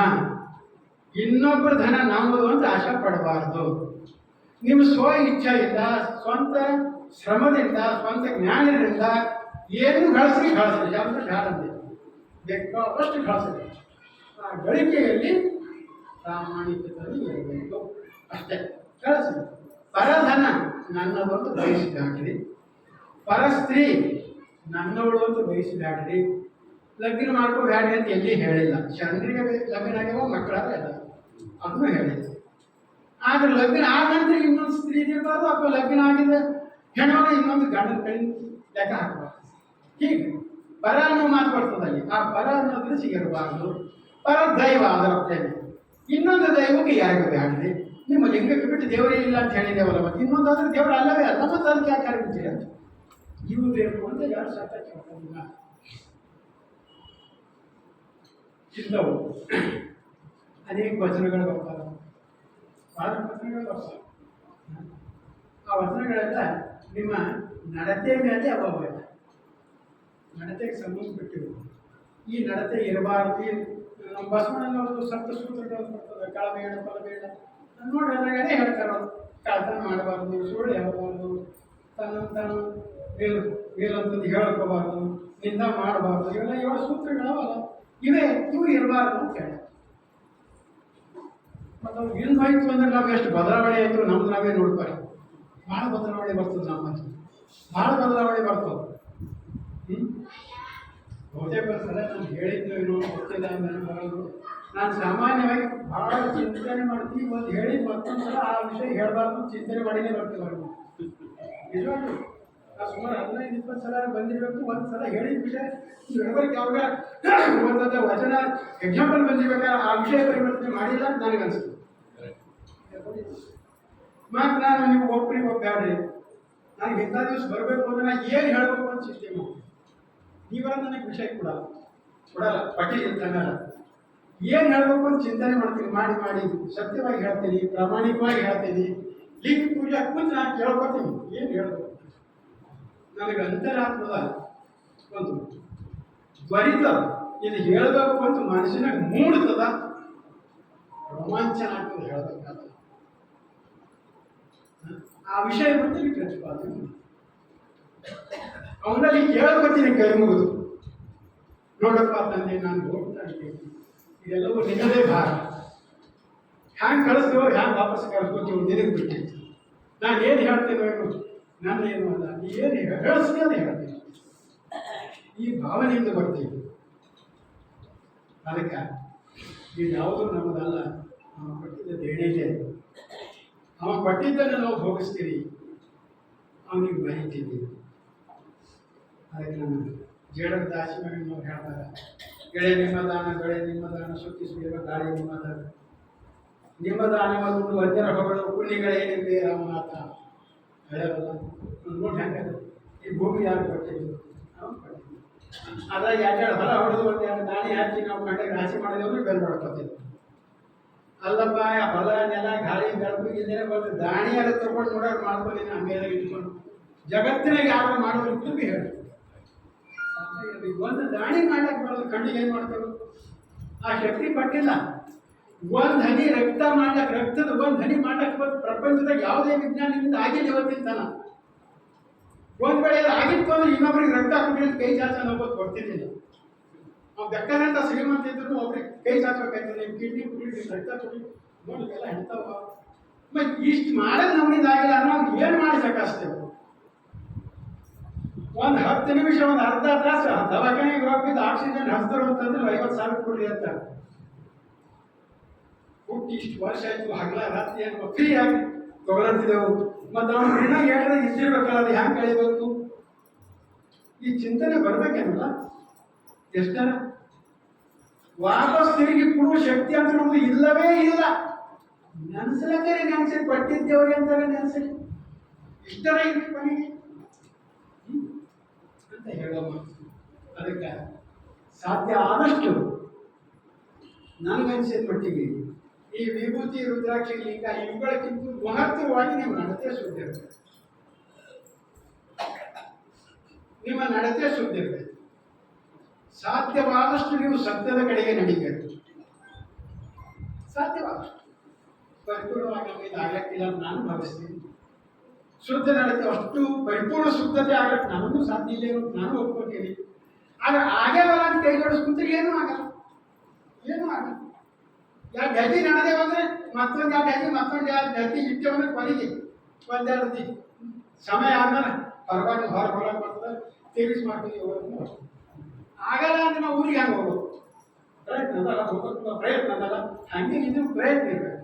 ಇನ್ನೊಬ್ಬರ ಧನ ನಮ್ಮದು ಅಂತ ಆಶೆ ಪಡಬಾರ್ದು. ನಿಮ್ಮ ಸ್ವ ಇಚ್ಛೆಯಿಂದ, ಸ್ವಂತ ಶ್ರಮದಿಂದ, ಸ್ವಂತ ಜ್ಞಾನದಿಂದ ಏನು ಗಳಿಸ್ರಿ ಯಾವ್ದು ಗಾಳಂತೆ ಬೇಕಾದಷ್ಟು ಗಳಿಸ್ರಿ. ಆ ಗಳಿಕೆಯಲ್ಲಿ ಪ್ರಾಮಾಣಿಕತೆ ಇರಬೇಕು, ಅಷ್ಟೇ. ಕಳಿಸಿ. ಪರಧನ ನನ್ನದೊಂದು ಬಯಸಿದಾಡ್ರಿ, ಪರಸ್ತ್ರೀ ನನ್ನವಳು ಅಂತ ಬಯಸಿದಾಡ್ರಿ. ಲಗ್ನ ಮಾಡ್ಕೋಬೇಡ್ರಿ ಅಂತ ಎಲ್ಲಿ ಹೇಳಿಲ್ಲ. ಚಂದ್ರಿಗೆ ಲಗ್ನ ಆಗ್ಯಾವ, ಮಕ್ಕಳಾಗ ಇಲ್ಲ, ಅದನ್ನು ಹೇಳಿಲ್ಲ. ಆದ್ರೆ ಲಗ್ನ ಆದ ನಂತರ ಇನ್ನೊಂದು ಸ್ತ್ರೀ ಇರಬಾರ್ದು, ಅಥವಾ ಲಗ್ನ ಆಗಿದೆ ಹೆಣ್ಮಗ ಇನ್ನೊಂದು ಗಂಡನ ಕೈ ಲೆಕ್ಕ ಹಾಕಬಾರ್ದು. ಹೀಗೆ ಪರ ಅನ್ನೋ ಮಾತು ಬರ್ತದಲ್ಲಿ, ಆ ಪರ ಅನ್ನೋದ್ರೆ ಸಿಗಿರಬಾರ್ದು. ಪರ ದೈವ ಅದರ ಪ್ರೇಮೆ, ಇನ್ನೊಂದು ದೈವಕ್ಕೆ ಯಾರಿಗೂ ಬೇಡ್ರಿ. ನಿಮ್ಮ ಲಿಂಗಕ್ಕೆ ಬಿಟ್ಟು ದೇವರೇ ಇಲ್ಲ ಅಂತ ಹೇಳಿದೇವಲ್ಲ, ಮತ್ತೆ ಇನ್ನೊಂದಾದ್ರೆ ದೇವರು ಅಲ್ಲವೇ ಅಲ್ಲ, ಮತ್ತೆ ಅದಕ್ಕೆ ಯಾಕೆ ಯಾರಿರ್ತೀರ? ಇವು ಬೇಕು ಅಂತ ಯಾರು ಸಾಕಾಗಿ ಹೇಳ್ತಾರಿಲ್ಲ. ಇದ್ದವು ಅನೇಕ ವಚನಗಳು ಬರ್ತಾವೆ, ಭಾಳ ವಚನಗಳು ಬರ್ತಾವೆ. ಆ ವಚನಗಳೆಲ್ಲ ನಿಮ್ಮ ನಡತೆ ಮೇಲೆ ಅಭಾವ, ನಡತೆಗೆ ಸಂಬಂಧಪಟ್ಟಿವೆ. ಈ ನಡತೆ ಇರಬಾರ್ದು. ನಮ್ಮ ಬಸವಣ್ಣನವರು ಸಪ್ತ ಸೂತ್ರಗಳು ಬರ್ತದೆ, ಕಳಬೇಡ ಫಲಬೇಡ ನೋಡಿ, ಅದ್ರಾಗೇ ಹೇಳ್ತಾರೆ. ಕಳ್ತನ ಮಾಡಬಾರ್ದು, ಸುಳ್ಳು ಹೇಳಬಾರ್ದು, ತಾನು ಮೇಲಂತದ್ದು ಹೇಳ್ಕೋಬಾರ್ದು, ನಿಂದ ಮಾಡಬಾರ್ದು, ಇವೆಲ್ಲ 7 ಸೂತ್ರಗಳವಲ್ಲ, ಇವು ಇರಬಾರ್ದು ಅಂತ ಹೇಳಿ. ಮತ್ತು ಅವ್ರು ಹಿಂದೆ ಹೋಯ್ತು ಅಂದ್ರೆ ನಾವು ಎಷ್ಟು ಬದಲಾವಣೆ ಆಯಿತು ನಮ್ದು ನಾವೇ ನೋಡ್ತಾರೆ. ಭಾಳ ಬದಲಾವಣೆ ಬರ್ತದೆ, ನಮ್ಮಲ್ಲಿ ಭಾಳ ಬದಲಾವಣೆ ಬರ್ತದೆ. ಬಹುತೇಕ ಸಲ ನಾನು ಹೇಳಿದ್ದು ಏನೋ ಗೊತ್ತಿಲ್ಲ ಅಂದರೆ ಬರೋದು. ನಾನು ಸಾಮಾನ್ಯವಾಗಿ ಭಾಳ ಚಿಂತನೆ ಮಾಡ್ತೀವಿ, ಒಂದು ಹೇಳಿ ಮತ್ತೊಂದು ಸಲ ಆ ವಿಷಯ ಹೇಳಬಾರ್ದು ಚಿಂತನೆ ಮಾಡಿನೇ ಬರ್ತೀವಿ. ನಿಜವಾಗ್ಲೂ ನಾವು ಸುಮಾರು 15-20 ಸಲ ಬಂದಿರಬೇಕು. ಒಂದು ಸಲ ಹೇಳಿದ ವಿಷಯ ನಡವಳಿಕೆ ಯಾವಾಗ ಒಂದೊಂದು ವಚನ ಎಕ್ಸಾಂಪಲ್ ಬಂದಿರ್ಬೇಕಾದ್ರೆ ಆ ವಿಷಯ ಪರಿವರ್ತನೆ ಮಾಡಿಲ್ಲ ಅಂತ ನನಗನ್ಸುತ್ತೆ. ಮತ್ತು ನಾನು ನೀವು ಒಬ್ಬರಿಗೆ ಒಬ್ಬಾಡ್ರಿ, ನನಗೆ ಇಂಥ ದಿವಸ ಬರಬೇಕು ಅಂದ್ರೆ ನಾನು ಏನು ಹೇಳಬೇಕು ಅಂತ ಸಿಸ್ಟಮ್. ನೀವೆಲ್ಲ ನನಗೆ ವಿಷಯ ಕೊಡಲ್ಲ, ಪಟ್ಟಿ ಇರ್ತಾನಲ್ಲ. ಏನು ಹೇಳಬೇಕು ಅಂತ ಚಿಂತನೆ ಮಾಡ್ತೀನಿ, ಮಾಡಿ ಮಾಡಿ ಸತ್ಯವಾಗಿ ಹೇಳ್ತೀನಿ, ಪ್ರಾಮಾಣಿಕವಾಗಿ ಹೇಳ್ತೀನಿ. ಲಿಂಗ ಪೂಜೆ ಕೂತು ನಾನು ಕೇಳ್ಕೊತೀನಿ ಏನು ಹೇಳ್ಬೇಕು. ನನಗೆ ಅಂತರಾತ್ಮದ ಒಂದು ತ್ವರಿತ ಇದು ಹೇಳಬೇಕು ಅಂತ ಮನಸ್ಸಿನಾಗ ಮೂಡ್ತದ, ರೋಮಾಂಚನ ಆಗ್ತದೆ ಹೇಳಬೇಕಾದ ಆ ವಿಷಯ ಬಗ್ಗೆ ಪ್ರತಿಪಾದನೆ ಅವನಲ್ಲಿ ಕೇಳ್ಕೊತೀನಿ ಕೈ ಮುಗಿದು. ನೋಡಪ್ಪ ತಂದೆ, ನಾನು ಹೋಗ್ತಾ ಇದ್ದೀನಿ, ಇದೆಲ್ಲವೂ ನಿನ್ನದೇ ಭಾರ. ಹ್ಯಾಂಗೆ ಕಳಿಸ್ತೀವೋ ಹ್ಯಾಂಗೆ ವಾಪಸ್ ಕಳಿಸ್ಕೊತೀವೋ ನಿನಗೆ ಬಿಟ್ಟಿತ್ತು. ನಾನು ಏನು ಹೇಳ್ತೇನೋ ಏನು ನನ್ನ ಏನು ಅಲ್ಲ, ನೀ ಏನು ಹೇಳಿಸ್ತೀನಿ ಅದು ಹೇಳ್ತೀನಿ. ಈ ಭಾವನೆಯಿಂದ ಬರ್ತೀವಿ. ಅದಕ್ಕೆ ಇದು ಯಾವುದೂ ನಮ್ಮದಲ್ಲ, ಅವ ಕೊಟ್ಟಿದ್ದ ದೇಣಿಗೆ. ಅವ ಕೊಟ್ಟಿದ್ದನ್ನು ನಾವು ಭೋಗಿಸ್ತೀವಿ, ಅವನಿಗೆ ಬರೀತೀವಿ. ಅದಕ್ಕೆ ನಮ್ಮ ಜೇಡರ ದಾಸಿ ಮೇಲೆ ನಾವು ಹೇಳ್ತಾರೆ, ಗೆಳೆ ನಿಮ್ಮ ದಾನ, ಗಳೆ ನಿಮ್ಮ ದಾನ, ಸುತ್ತಿ ಸುಳಿಯುವ ಗಾಳಿ ನಿಮ್ಮ ದಾನ, ನಿಮ್ಮ ದಾನವನ್ನು ಅಜ್ಜರ ಹೊಗಳು ಪುಣ್ಯಗಳೇನಿವೆ ರಾಮನಾಥ ಹೇಳೋಲ್ಲ. ನೋಡಿ ಹೆಂಗೆ ಈ ಭೂಮಿ ಯಾರು ಕೊಟ್ಟಿದ್ದು, ನಾವು ಕೊಟ್ಟಿದ್ದು. ಅದ್ರಾಗ ಎರಡೆರಡು ಹೊಲ ಹೊಡೆದು ಒಂದು ಎರಡು ದಾಣಿ ಹಾಕಿ ನಾವು ಕಡೆಗೆ ರಾಶಿ ಮಾಡಿದವರು ಬೆಲೆ ಮಾಡ್ಕೊತೀವಿ. ಅಲ್ಲಪ್ಪ ಹೊಲ ನೆಲ ಗಾಳಿ ಬೆಳಕು ಇಲ್ಲೇ ಬಂದು ದಾಣಿಯಾರ ತಗೊಂಡು ನೋಡೋರು ಮಾಡ್ಕೊಂಡು ಹಂಗೆ ಇಟ್ಕೊಂಡು ಜಗತ್ತಿನಾಗ ಯಾರು ಮಾಡೋರು ಇತ್ತು ಹೇಳಿ. ಒಂದು ದಾಣಿ ಮಾಡ್ಲಿಕ್ಕೆ ಬರೋದು ಕಣ್ಣಿಗೆ ಏನು ಮಾಡ್ತಾರೆ, ಆ ಶಕ್ತಿ ಪಟ್ಟಿಲ್ಲ. ಒಂದು ಹನಿ ರಕ್ತ ಮಾಡ್ಲಕ್ಕೆ, ರಕ್ತದ ಒಂದು ಹನಿ ಮಾಡ್ಲಕ್ಕೆ ಬಂದು ಪ್ರಪಂಚದಾಗ ಯಾವುದೇ ವಿಜ್ಞಾನದಿಂದ ಆಗಿಲ್ಲ ಇವತ್ತಿನ ತನ. ಒಂದು ವೇಳೆ ಆಗಿತ್ತು ಅಂದ್ರೆ ಇನ್ನೊಬ್ರಿಗೆ ರಕ್ತ ಕೊಟ್ಟಿದ್ದು ಕೈ ಚಾಚ ಹೋಗೋದು ಗೊತ್ತಿರಲಿಲ್ಲ. ನಾವು ಬೇಕಾದಂಥ ಶ್ರೀಮಂತ ಇದ್ರು ಒಬ್ರಿಗೆ ಕೈ ಚಾಚಬೇಕಾಯ್ತದೆ, ನೀವು ಕಿಡ್ನಿ ಕೊಟ್ಟಿದ್ದು ರಕ್ತ ಕೊಟ್ಟು ನೋಡಿ ಎಲ್ಲ ಎಂಥವ. ಮತ್ತು ಇಷ್ಟು ಮಾಡೋದು ನಮ್ಮಿಂದಾಗಿಲ್ಲ ನಾವು ಏನು ಮಾಡಿ ಸಾಕಸ್ತೇವೆ. ಒಂದು 10 ನಿಮಿಷ ಒಂದು ಅರ್ಧ ತಾಸು ದವಾಖಾನೆಗೆ ಹೋಗಿದ್ದು ಆಕ್ಸಿಜನ್ ಹಚ್ತಾರೆ ಅಂತಂದ್ರೆ 50,000 ಕೊಡ್ರಿ ಅಂತ. ಹುಟ್ಟಿ ಇಷ್ಟು ವರ್ಷ ಆಯಿತು, ಹಗಲ ರಾತ್ರಿ ಏನು ಫ್ರೀ ಆಗಿ ತಗೊಳಂತಿದ್ದೆವು. ಮತ್ತು ಅವ್ನು ಋಣ ಹೇಳಿದ್ರೆ ಇದ್ದಿರ್ಬೇಕಲ್ಲ, ಅದು ಹ್ಯಾಂಗೆ ಕಳಿಬೇಕು. ಈ ಚಿಂತನೆ ಬರ್ಬೇಕೇನಲ್ಲ. ಎಷ್ಟರ ವಾಪಸ್ ತಿರುಗಿ ಕೊಡುವ ಶಕ್ತಿ ಅಂತ ನಮ್ದು ಇಲ್ಲವೇ ಇಲ್ಲ. ನೆನೆಸ್ಲಕ್ಕೇ ನೆನೆಸಿ ಪಟ್ಟಿದ್ದೇವ್ರಿ ಅಂತಾರೆ, ನೆನೆಸಿ ಇಷ್ಟರ ಇಟ್ಟು ಮನೆಗೆ ಅಂತ ಹೇಳೋ ಮಾತು. ಅದಕ್ಕೆ ಸಾಧ್ಯ ಆದಷ್ಟು ನನಗನ್ಸಿದ ಮಟ್ಟಿಗೆ ಈ ವಿಭೂತಿ, ರುದ್ರಾಕ್ಷಿ, ಲಿಂಗ ಇವುಗಳಕ್ಕಿಂತ ಮಹತ್ವವಾಗಿ ನೀವು ನಡತೆ ಶುದ್ಧ ಇರಬೇಕು. ನಿಮ್ಮ ನಡತೆ ಶುದ್ಧ ಇರಬೇಕು. ಸಾಧ್ಯವಾದಷ್ಟು ನೀವು ಸತ್ಯದ ಕಡೆಗೆ ನಡಿಬೇಕು. ಸಾಧ್ಯವಾದಷ್ಟು ಪರಿಪೂರ್ಣವಾಗಿ ನಮಗೆ ಆಗಕ್ಕಿಲ್ಲ ಅಂತ ನಾನು ಭಾವಿಸ್ತೀನಿ. ಶುದ್ಧ ನಡತೆ ಅಷ್ಟು ಪರಿಪೂರ್ಣ ಶುದ್ಧತೆ ಆಗಕ್ಕೆ ನನಗೂ ಸಾಧ್ಯ ಇಲ್ಲ ಅಂತ ನಾನು ಒಪ್ಕೊತೀನಿ. ಆದರೆ ಆಗೇವಲ್ಲ ಅಂತ ಕೈ ಜೋಡಿಸ್ಕೊಂಡ್ರೆ ಏನೂ ಆಗಲ್ಲ, ಏನೂ ಆಗಲ್ಲ. ಎರಡು ಹೆಜ್ಜೆ ನಡೆದೇವು ಅಂದರೆ ಮತ್ತೊಂದು ಎರಡು ಹೆಜ್ಜೆ, ಮತ್ತೊಂದು ಎರಡು ಹೆಜ್ಜೆ ಇಟ್ಟೇವು ಅಂದ್ರೆ ಕೊನೆಗೆ ಒಂದೆರಡು ದಿನ ಸಮಯ ಆದ್ಮೇಲೆ ಹೊರಗಡೆ ಹೊರಗೆ ಬರ್ತದೆ, ತಿರುಗಿಸಿ ಮಾಡ್ತೀವಿ. ಆಗಲ್ಲ ಅಂದ್ರೆ ನಾವು ಊರಿಗೆ ಹಂಗೆ ಹೋಗೋದು ಪ್ರಯತ್ನ ಅದಲ್ಲ, ಹೋಗೋದು ಪ್ರಯತ್ನ ಅದಲ್ಲ. ಹಂಗೆ ಇದು ಪ್ರಯತ್ನ ಇರಬೇಕು.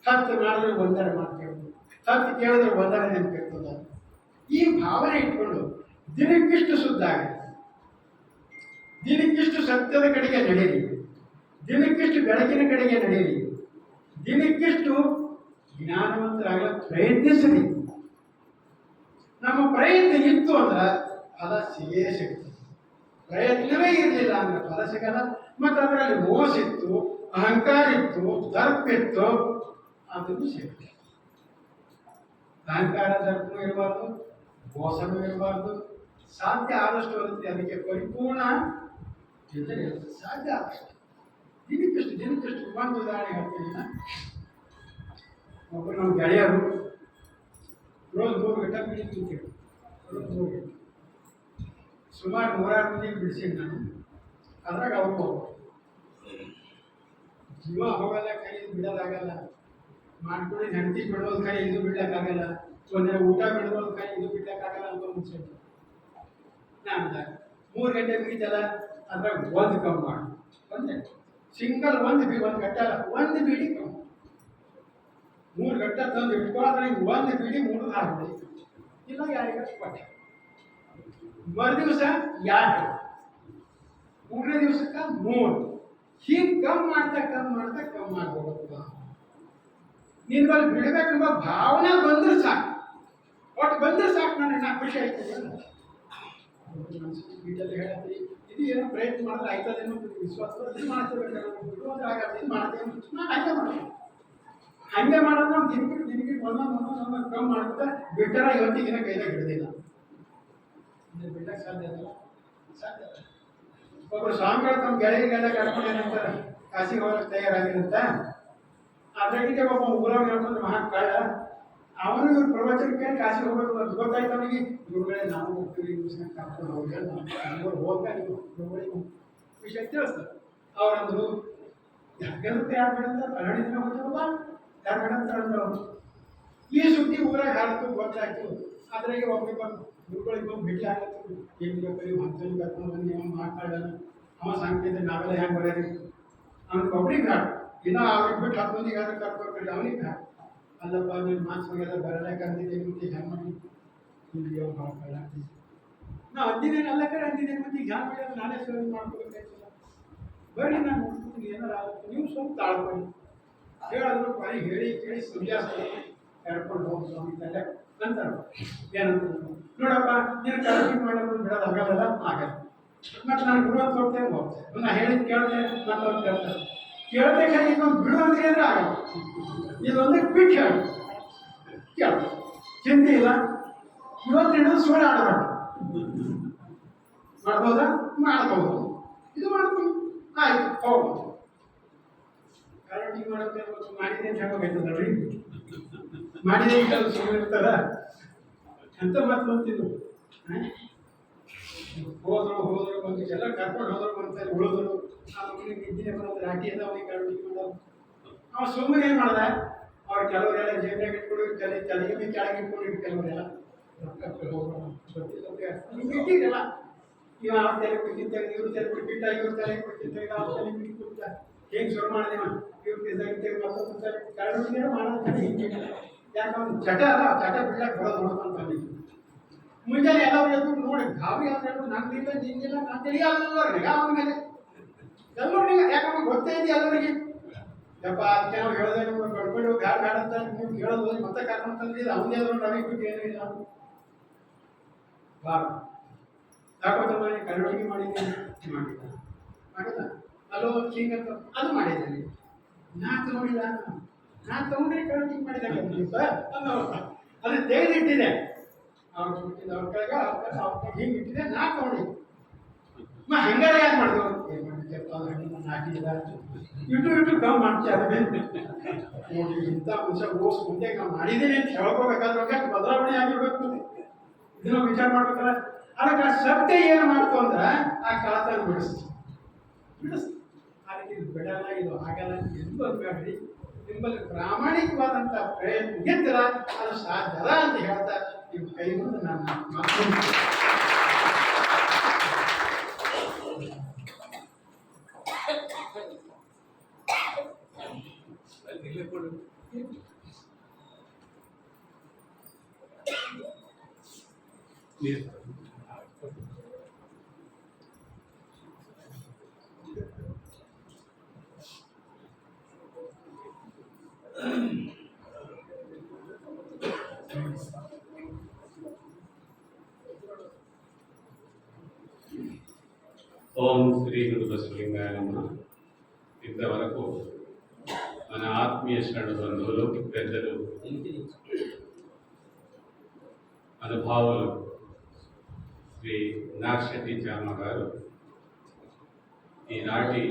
10 ಮಾಡಿದ್ರೆ ಒಂದೆರಡು ಮಾಡ್ತೇವೆ, 10 ಕೇಳಿದ್ರೆ ಒಂದೆರಡು ನೆನಪಿರ್ತದೆ. ಈ ಭಾವನೆ ಇಟ್ಕೊಂಡು ದಿನಕ್ಕಿಷ್ಟು ಶುದ್ಧ ಆಗಿದೆ, ದಿನಕ್ಕಿಷ್ಟು ಸತ್ಯದ ಕಡೆಗೆ ನಡೆಯಿರಿ, ದಿನಕ್ಕಿಷ್ಟು ಬೆಳಕಿನ ಕಡೆಗೆ ನಡೆಯಿರಿ, ದಿನಕ್ಕಿಷ್ಟು ಜ್ಞಾನವಂತರಾಗಲು ಪ್ರಯತ್ನಿಸಲಿ. ನಮ್ಮ ಪ್ರಯತ್ನ ಇತ್ತು ಅಂದ್ರೆ ಫಲ ಸಿಗೇ ಸಿಗ್ತದೆ. ಪ್ರಯತ್ನವೇ ಇರಲಿಲ್ಲ ಅಂದ್ರೆ ಫಲ ಸಿಗಲ್ಲ. ಮತ್ತು ಅದರಲ್ಲಿ ಮೋಸ ಇತ್ತು, ಅಹಂಕಾರ ಇತ್ತು, ದರ್ಪ ಇತ್ತು, ಅದನ್ನು ಸಿಗುತ್ತೆ. ಅಹಂಕಾರ ದರ್ಪನೂ ಇರಬಾರ್ದು, ಮೋಸನೂ ಇರಬಾರ್ದು. ಸಾಧ್ಯ ಆದಷ್ಟು ಬರುತ್ತೆ. ಅದಕ್ಕೆ ಪರಿಪೂರ್ಣ ಚಿಂತನೆ ಇರುತ್ತೆ. ಸಾಧ್ಯ ಆದಷ್ಟು ದಿನಕ್ಕಿಷ್ಟು ಒಂದು ಉದಾಹರಣೆ ಹೇಳ್ತೀನಿ. ಒಬ್ಬರು ನಮ್ಮ ಗೆಳೆಯರು ರೋಜ್ 3 ಗಂಟೆ ಬಿಡಿ ತಿಂತೀವಿ. ರೋಜ್ 3 ಗಂಟೆ ಸುಮಾರು 100 ಮಂದಿಗೆ ಬಿಡಿಸಿದ್ದು ನಾನು. ಅದ್ರಾಗ ಅವರು ಜೀವ ಹೋಗಲ್ಲ, ಕೈ ಬಿಡೋದಾಗಲ್ಲ, ಮಾಡ್ಕೊಂಡು ಹೆಂಡತಿ ಬಿಡೋದು ಕೈ ಇದು ಬಿಡ್ಲಿಕ್ಕಾಗಲ್ಲ, ಒಂದಿನ ಊಟ ಬಿಡೋದು ಕೈ ಇದು ಬಿಡ್ಲಿಕ್ಕಾಗಲ್ಲ ಅಂತ ಮುಗಿಸಿ ನಾನು 3 ಗಂಟೆ ಮುಗಿತಲ್ಲ, ಅದ್ರಾಗ ಒಂದು ಕಮ್ಮಿ ಮಾಡಿ, ಒಂದೇ ಸಿಂಗಲ್ ಒಂದು ಗಂಟೆ ಅಲ್ಲ, ಒಂದು ಬೀಡಿ ಕಮ್ಮಿ. 3 ಗಂಟೆ ತಂದು ಇಟ್ಕೊಳ್ಳೋದ್ರೆ ಒಂದು ಬೀಡಿ 3 ಹಾಕ್ಬಿಡಿ, ಇಲ್ಲ ಯಾರಿಗ ಕೊಟ್ಟೆ. ಮರುದಿವಸ 2, 3ನೇ ದಿವಸಕ್ಕೆ 3, ಹೀಗೆ ಕಮ್ಮಿ ಮಾಡ್ತಾ ಮಾಡ್ಬೋದಪ್ಪ. ನೀನು ಬಲ್ಲಿ ಬಿಡಬೇಕೆಂಬ ಭಾವನೆ ಬಂದ್ರೆ ಸಾಕು, ಒಟ್ಟು ಬಂದ್ರೆ ಸಾಕು. ನಾ ಖುಷಿ ಆಯ್ತದೆ. ಬೀಟಲ್ಲಿ ಹೇಳತ್ತಿ ಇದು ಏನೋ ಪ್ರಯತ್ನ ಮಾಡಿದ್ರೆ ಆಯ್ತದೇನೋ ಅಂತ ವಿಶ್ವಾಸ ಇದು ಮಾಡ್ತಿರ್ಬೇಕಾದ್ರೆ ಬಿಡು ಅಂದ್ರೆ ಆಗಲ್ಲ ಇದು ಮಾಡ್ತೇವೆ ನಾನು ಹಂಗೆ ಮಾಡ್ತೀನಿ. ಹಂಗೆ ಮಾಡೋದು ನಾವು ದಿನಕ್ಕೆ ಒಂದೊಂದು ಕಮ್ಮಿ ಮಾಡ್ತಾ ಬಿಟ್ಟರ ಇವತ್ತಿಗಿನ ಕೈದಾಗ ಹಿಡಿದಿಲ್ಲ. ಇದು ಬಿಡಕ್ಕೆ ಸಾಧ್ಯ ಇಲ್ಲ, ಸಾಧ್ಯ ಇಲ್ಲ. ಒಬ್ಬರು ಸ್ವಾಮಿಗಳು ತಮ್ಮ ಗೆಳೆಯರಿಗೆಲ್ಲ ಕರ್ಕೊಂಡು ಏನಂತಾರೆ ಕಾಶಿಗೆ ಹೋಗಕ್ಕೆ ತಯಾರಾಗಿರಂತ. ಅದ್ರಾಗಿಗೆ ಒಬ್ಬ ಊರಾಗ ಹೇಳ್ಕೊಂಡು ಮಹಾ ಕಳ್ಳ ಅವನು ಇವ್ರು ಪ್ರವಚನ ಕೇಳಿ ಕಾಶಿಗೆ ಹೋಗ್ಬೇಕು ಅಂತ ಗೊತ್ತಾಯ್ತು ಅವನಿಗೆ. ಇವ್ರುಗಳೇ ನಾವು ಹೋಗ್ತೀವಿ ಕರ್ಕೊಂಡು ಹೋಗಿ ಹೋಗ ನೀವು ಇವ್ರುಗಳಿಗೆ ವಿಷಯ ತಿಳಿಸ್ತಾರೆ. ಅವರಂದ್ರು ಯಾಕೆಂದ್ರೆ ಯಾರು ಬೇಡಂತ ಕನ್ನಡಿನ ಹೋಗ್ತಾರಲ್ಲ ಯಾರು ಬೇಡಂತ ಅಂದ್ರು. ಈ ಸುದ್ದಿ ಊರಾಗ ಹಾಡ್ತು ಗೊತ್ತಾಯ್ತು. ಅದ್ರಾಗೆ ಒಬ್ಬರಿಬ್ಬರು ಗುರುಗಳಿಗೆ ಬಂದು ಭೇಟಿ ಆಗತ್ತು. ಏನು ಬೇಕು ಮತ್ತೊಂದು ಕರ್ಕೊಂಡು ಬನ್ನಿ ಅವ್ನು ಮಾತಾಡೋಣ ಅವ ಸಾಂಕೇತಿಕ ನಾವೆಲ್ಲ ಹೆಂಗೆ ಬರೋರಿ ಅವ್ನಿಗೆ ಒಬ್ರಿಗೆ ಬೇಡ. ಇನ್ನೂ ಅವ್ರಿಗೆ ಬಿಟ್ಟು 10 ಮಂದಿಗೆ ಯಾರು ಕರ್ಕೊಳ್ಬೇಡಿ ಅವನಿಗೆ ಬೇಡ. ಅಲ್ಲಪ್ಪ ನೀವು ಮಾನ್ಸವಾಗೆಲ್ಲ ಬರಲ್ಲ ಕಂದಿದ್ದೇನೆ ಮತ್ತೆ ಹೆಂಗೆ ಮಾಡಿ ಇಲ್ಲಿ ಭಾಳ ಕಳ್ಳಾಗ್ತೀವಿ ನಾವು ಅಂದಿದ್ದೇನೆ ಅಲ್ಲ ಕಡೆ ಅಂದಿದ್ದೇನೆ ಮತ್ತೆ ಈಗ ಹ್ಯಾಂಗೆ ಮಾಡಿ ನಾನೇ ಸೇವೆ ಮಾಡ್ಕೋಬೇಕಾಯ್ತಲ್ಲ. ಬರ್ರಿ ನಾನು ನೋಡ್ತೀನಿ ಏನಾರು ಆಗುತ್ತೆ ನೀವು ಸ್ವಲ್ಪ ತಾಳ್ಕೊಳ್ಳಿ ಹೇಳಿದ್ರು ಬರೀ ಹೇಳಿ ಕೇಳಿ ಸನ್ಯಾಸ ಕರ್ಕೊಂಡು ಹೋಗಿ ಸ್ವಾಮಿ ತಲೆ ಅಂತಾರೆ. ಏನಂತ ನೋಡಪ್ಪ ನೀನು ಕರೆಕ್ಟ್ ಮಾಡೋದು ಬಿಡೋದು ಆಗಲ್ಲ ಆಗಲ್ಲ. ಮತ್ತು ನಾನು ಗುರು ಅಂತ ಹೋಗ್ತೇನೆ ಹೋಗ್ತೇನೆ ನಾನು ಹೇಳಿದ್ ಕೇಳ್ತೇನೆ ಮತ್ತೊಂದು ಕೇಳ್ತಾರೆ ಕೇಳ್ತೇನೆ ಇನ್ನೊಂದು ಬಿಡು ಅಂದ್ರೆ ಏನೂ ಆಗಲ್ಲ. ಇದೊಂದು ಬಿಟ್ಟು ಹೇಳಿ ಕೇಳ ಚಿಂತೆ ಇಲ್ಲ. ಇವತ್ತಿನ ಸುಳ್ಳು ಆಡಬೇಡ ಮಾಡ್ಬೋದಾ ಮಾಡ್ಬೋದು ಇದು ಮಾಡ್ತೀನಿ ಆಯ್ತು ಹೋಗ್ಬೋದು. ಕರೆಕ್ಟಿಂಗ್ ಮಾಡೋಕೆ ಮಾಡಿದೆ ಅಂತ ಹೇಳೋಕೈತದಲ್ರಿ ಮಾಡಿದೆ ಅಂತ ಸುಮ್ಮನೆ ಇರ್ತಾರ ಅಂತ ಮತ್ತೆ ಬಂತಿದ್ದು ಹೋದ್ರು ಬಂದು ಎಲ್ಲ ಕರ್ಕೊಂಡು ಹೋದ್ರು ಬಂತಾರೆ ಉಳಿದ್ರು. ಆ ಮಕ್ಕಳಿಗೆ ನಿದ್ದೆ ಬರೋದು ರಾಟಿ ಅದ ಅವನಿಗೆ ಕರೆಕ್ಟಿಂಗ್ ಮಾಡೋದು. ಅವ ಸುಮ್ಮನೆ ಏನು ಮಾಡ್ದ ಅವ್ರು ಕೆಲವರೆಲ್ಲ ಜೇಬ್ನಾಗ ಇಟ್ಕೊಂಡು ತಲೆಗೆ ಕೆಳಗೆ ಇಟ್ಕೊಂಡಿಟ್ಟು ಕೆಲವರೆಲ್ಲ ಇಟ್ಟಿರಲ್ಲ. ಇವ ಅವ್ರ ತಲೆ ಕೊಟ್ಟಿದ್ದಾಗ ಇವ್ರ ತಲೆ ಕೊಟ್ಟಿದ್ದ ಇವ್ರ ತಲೆ ಕೊಟ್ಟಿದ್ದಾಗ ಅವ್ರ ತಲೆ ಬಿಟ್ಕೊಡ್ತ ಹೇಗೆ ಶುರು ಮಾಡಿದೆವ ಇವ್ರ ತೆಗೆದಾಗ ಮತ್ತೊಂದು ತಲೆ ಕರಡಿಗೆ ಮಾಡೋದು ಹಿಂಗೆ. ಯಾಕೆ ಅವ್ನು ಚಟ ಅಲ್ಲ ಚಟ ಬಿಡ್ಲಕ್ಕೆ ಬರೋದು ನೋಡ್ಕೊಂಡು ಬಂದಿದ್ದು. ಮುಂಜಾನೆ ಎಲ್ಲರೂ ಎದ್ದು ನೋಡಿ ಗಾಬರಿ ಅಂತ ಹೇಳ್ಬಿಟ್ಟು ನಂದಿಲ್ಲ ನಿಂದಿಲ್ಲ ನಾನು ತಿಳಿಯಲ್ಲ ಅವನ ಮೇಲೆ ಎಲ್ಲರಿಗೆ ಯಾಕಂದ್ರೆ ಗೊತ್ತೇ ಇದೆ ಎಲ್ಲರಿಗೆ. ಯಪ್ಪ ಅದಕ್ಕೆ ನಾವು ಹೇಳಿದೆ ನಿಮ್ಗೆ ಕಡ್ಕೊಂಡು ಬ್ಯಾಡ ಬ್ಯಾಡ ಅಂತ ನೀವು ಕೇಳೋದು ಹೋಗಿ ಮತ್ತೆ ಕರ್ಕೊಂಡು ತಂದಿದ್ದು ಅವನೇ ಆದ್ರೂ ನಮಗೆ ಬಿಟ್ಟು ಏನೂ ಇಲ್ಲ ಬಾರ ಯಾಕೋತ ಮನೆ ಕರಡಿಗೆ ಮಾಡಿದ್ದೀನಿ ಮಾಡಿಲ್ಲ ಅಲ್ಲೋ ಹಿಂಗೆ ಅಂತ ಅದು ಮಾಡಿದ್ದೀನಿ ನಾ ತಗೊಂಡಿಲ್ಲ ನಾನು ತಗೊಂಡ್ರೆ ಕರಡಿಗೆ ಮಾಡಿದಾಗ ಅದು ತೆಗೆದಿಟ್ಟಿದೆ ಅವ್ರು ಬಿಟ್ಟಿದ್ದು ಅವ್ರ ಕೆಳಗೆ ಅವ್ರ ಹಿಂಗೆ ಇಟ್ಟಿದೆ ನಾ ತಗೊಂಡಿದ್ದೆ ಹಂಗಾರೆ ಯಾಕೆ ಮಾಡಿದ್ರು ಏನು ಮಾಡಿದ್ದಪ್ಪ ಹಣ್ಣು ಹಾಕಿಲ್ಲ ಇಟ್ಟು ಕಮ್ಮಿ ಮಾಡ್ತಾರೆ ನೋಡಿ ಇಂಥ ಅಂಶ ಓಸ್ ಮುಂದೆ ನಾವು ಮಾಡಿದ್ದೀನಿ ಅಂತ ಹೇಳ್ಕೋಬೇಕಾದ್ರೆ ಬದಲಾವಣೆ ಆಗಿರ್ಬೇಕು. ಇದನ್ನ ವಿಚಾರ ಮಾಡ್ಬೇಕಲ್ಲ. ಅದಕ್ಕೆ ಆ ಸತ್ಯ ಏನು ಮಾಡ್ತು ಅಂದ್ರೆ ಆ ಕಳತನ ಬಿಡಿಸ್ತು ಅದಕ್ಕೆ ಇದು ಬಿಡಲ್ಲ ಇದು ಆಗಲ್ಲ ಎಂದು ಅನ್ಬೇಡ್ರಿ. ನಿಮ್ಮಲ್ಲಿ ಪ್ರಾಮಾಣಿಕವಾದಂಥ ಪ್ರಯತ್ನ ಇದ್ದರ ಅದು ಸಾಧ್ಯದ ಅಂತ ಹೇಳ್ತಾ ನಿಮ್ಮ ಕೈ ಮುಂದೆ ನಾನು ಮಾತು ఓం శ్రీ గురు బసవలింగాయ నమః. ఇంతవరకు మన ఆత్మీయ శరణ బంధువులు పెద్దలు అనుభావులు శ్రీ నాగశెట్టి చామ గారు ఈనాటి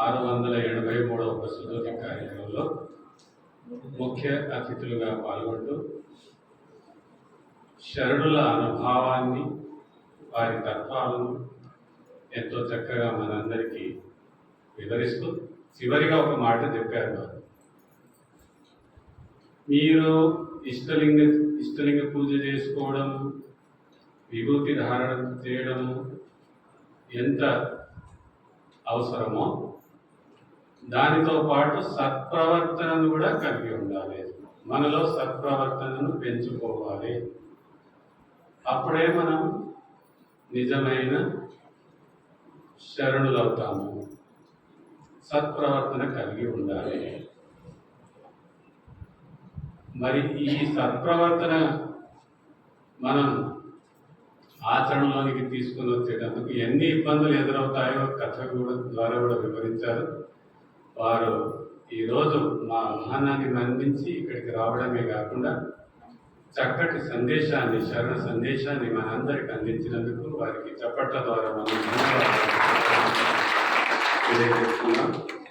683వ ప్రస్తుతి కార్యక్రమంలో ముఖ్య అతిథులుగా పాల్గొంటూ శరణుల అనుభవాన్ని వారి తత్వాలను ఎంతో చక్కగా మనందరికీ వివరిస్తూ చివరిగా ఒక మాట చెప్పారు వారు. మీరు ఇష్టలింగ పూజ చేసుకోవడం విభూతి ధారణ చేయడము ఎంత అవసరమో దానితో పాటు సత్ప్రవర్తనను కూడా కలిగి ఉండాలి. మనలో సత్ప్రవర్తనను పెంచుకోవాలి. అప్పుడే మనం నిజమైన శరణులవుతాము. సత్ప్రవర్తన కలిగి ఉండాలి. మరి ఈ సత్ప్రవర్తన మనం ఆచరణలోనికి తీసుకుని వచ్చేటందుకు ఎన్ని ఇబ్బందులు ఎదురవుతాయో కథ ద్వారా కూడా వివరించారు. వారు ఈరోజు మా ఆహ్వానాన్ని మన్నించి ఇక్కడికి రావడమే కాకుండా చక్కటి సందేశాన్ని, శరణ సందేశాన్ని మనందరికి అందించినందుకు వారికి చప్పట్ల ద్వారా మనం తెలియజేస్తున్నాం.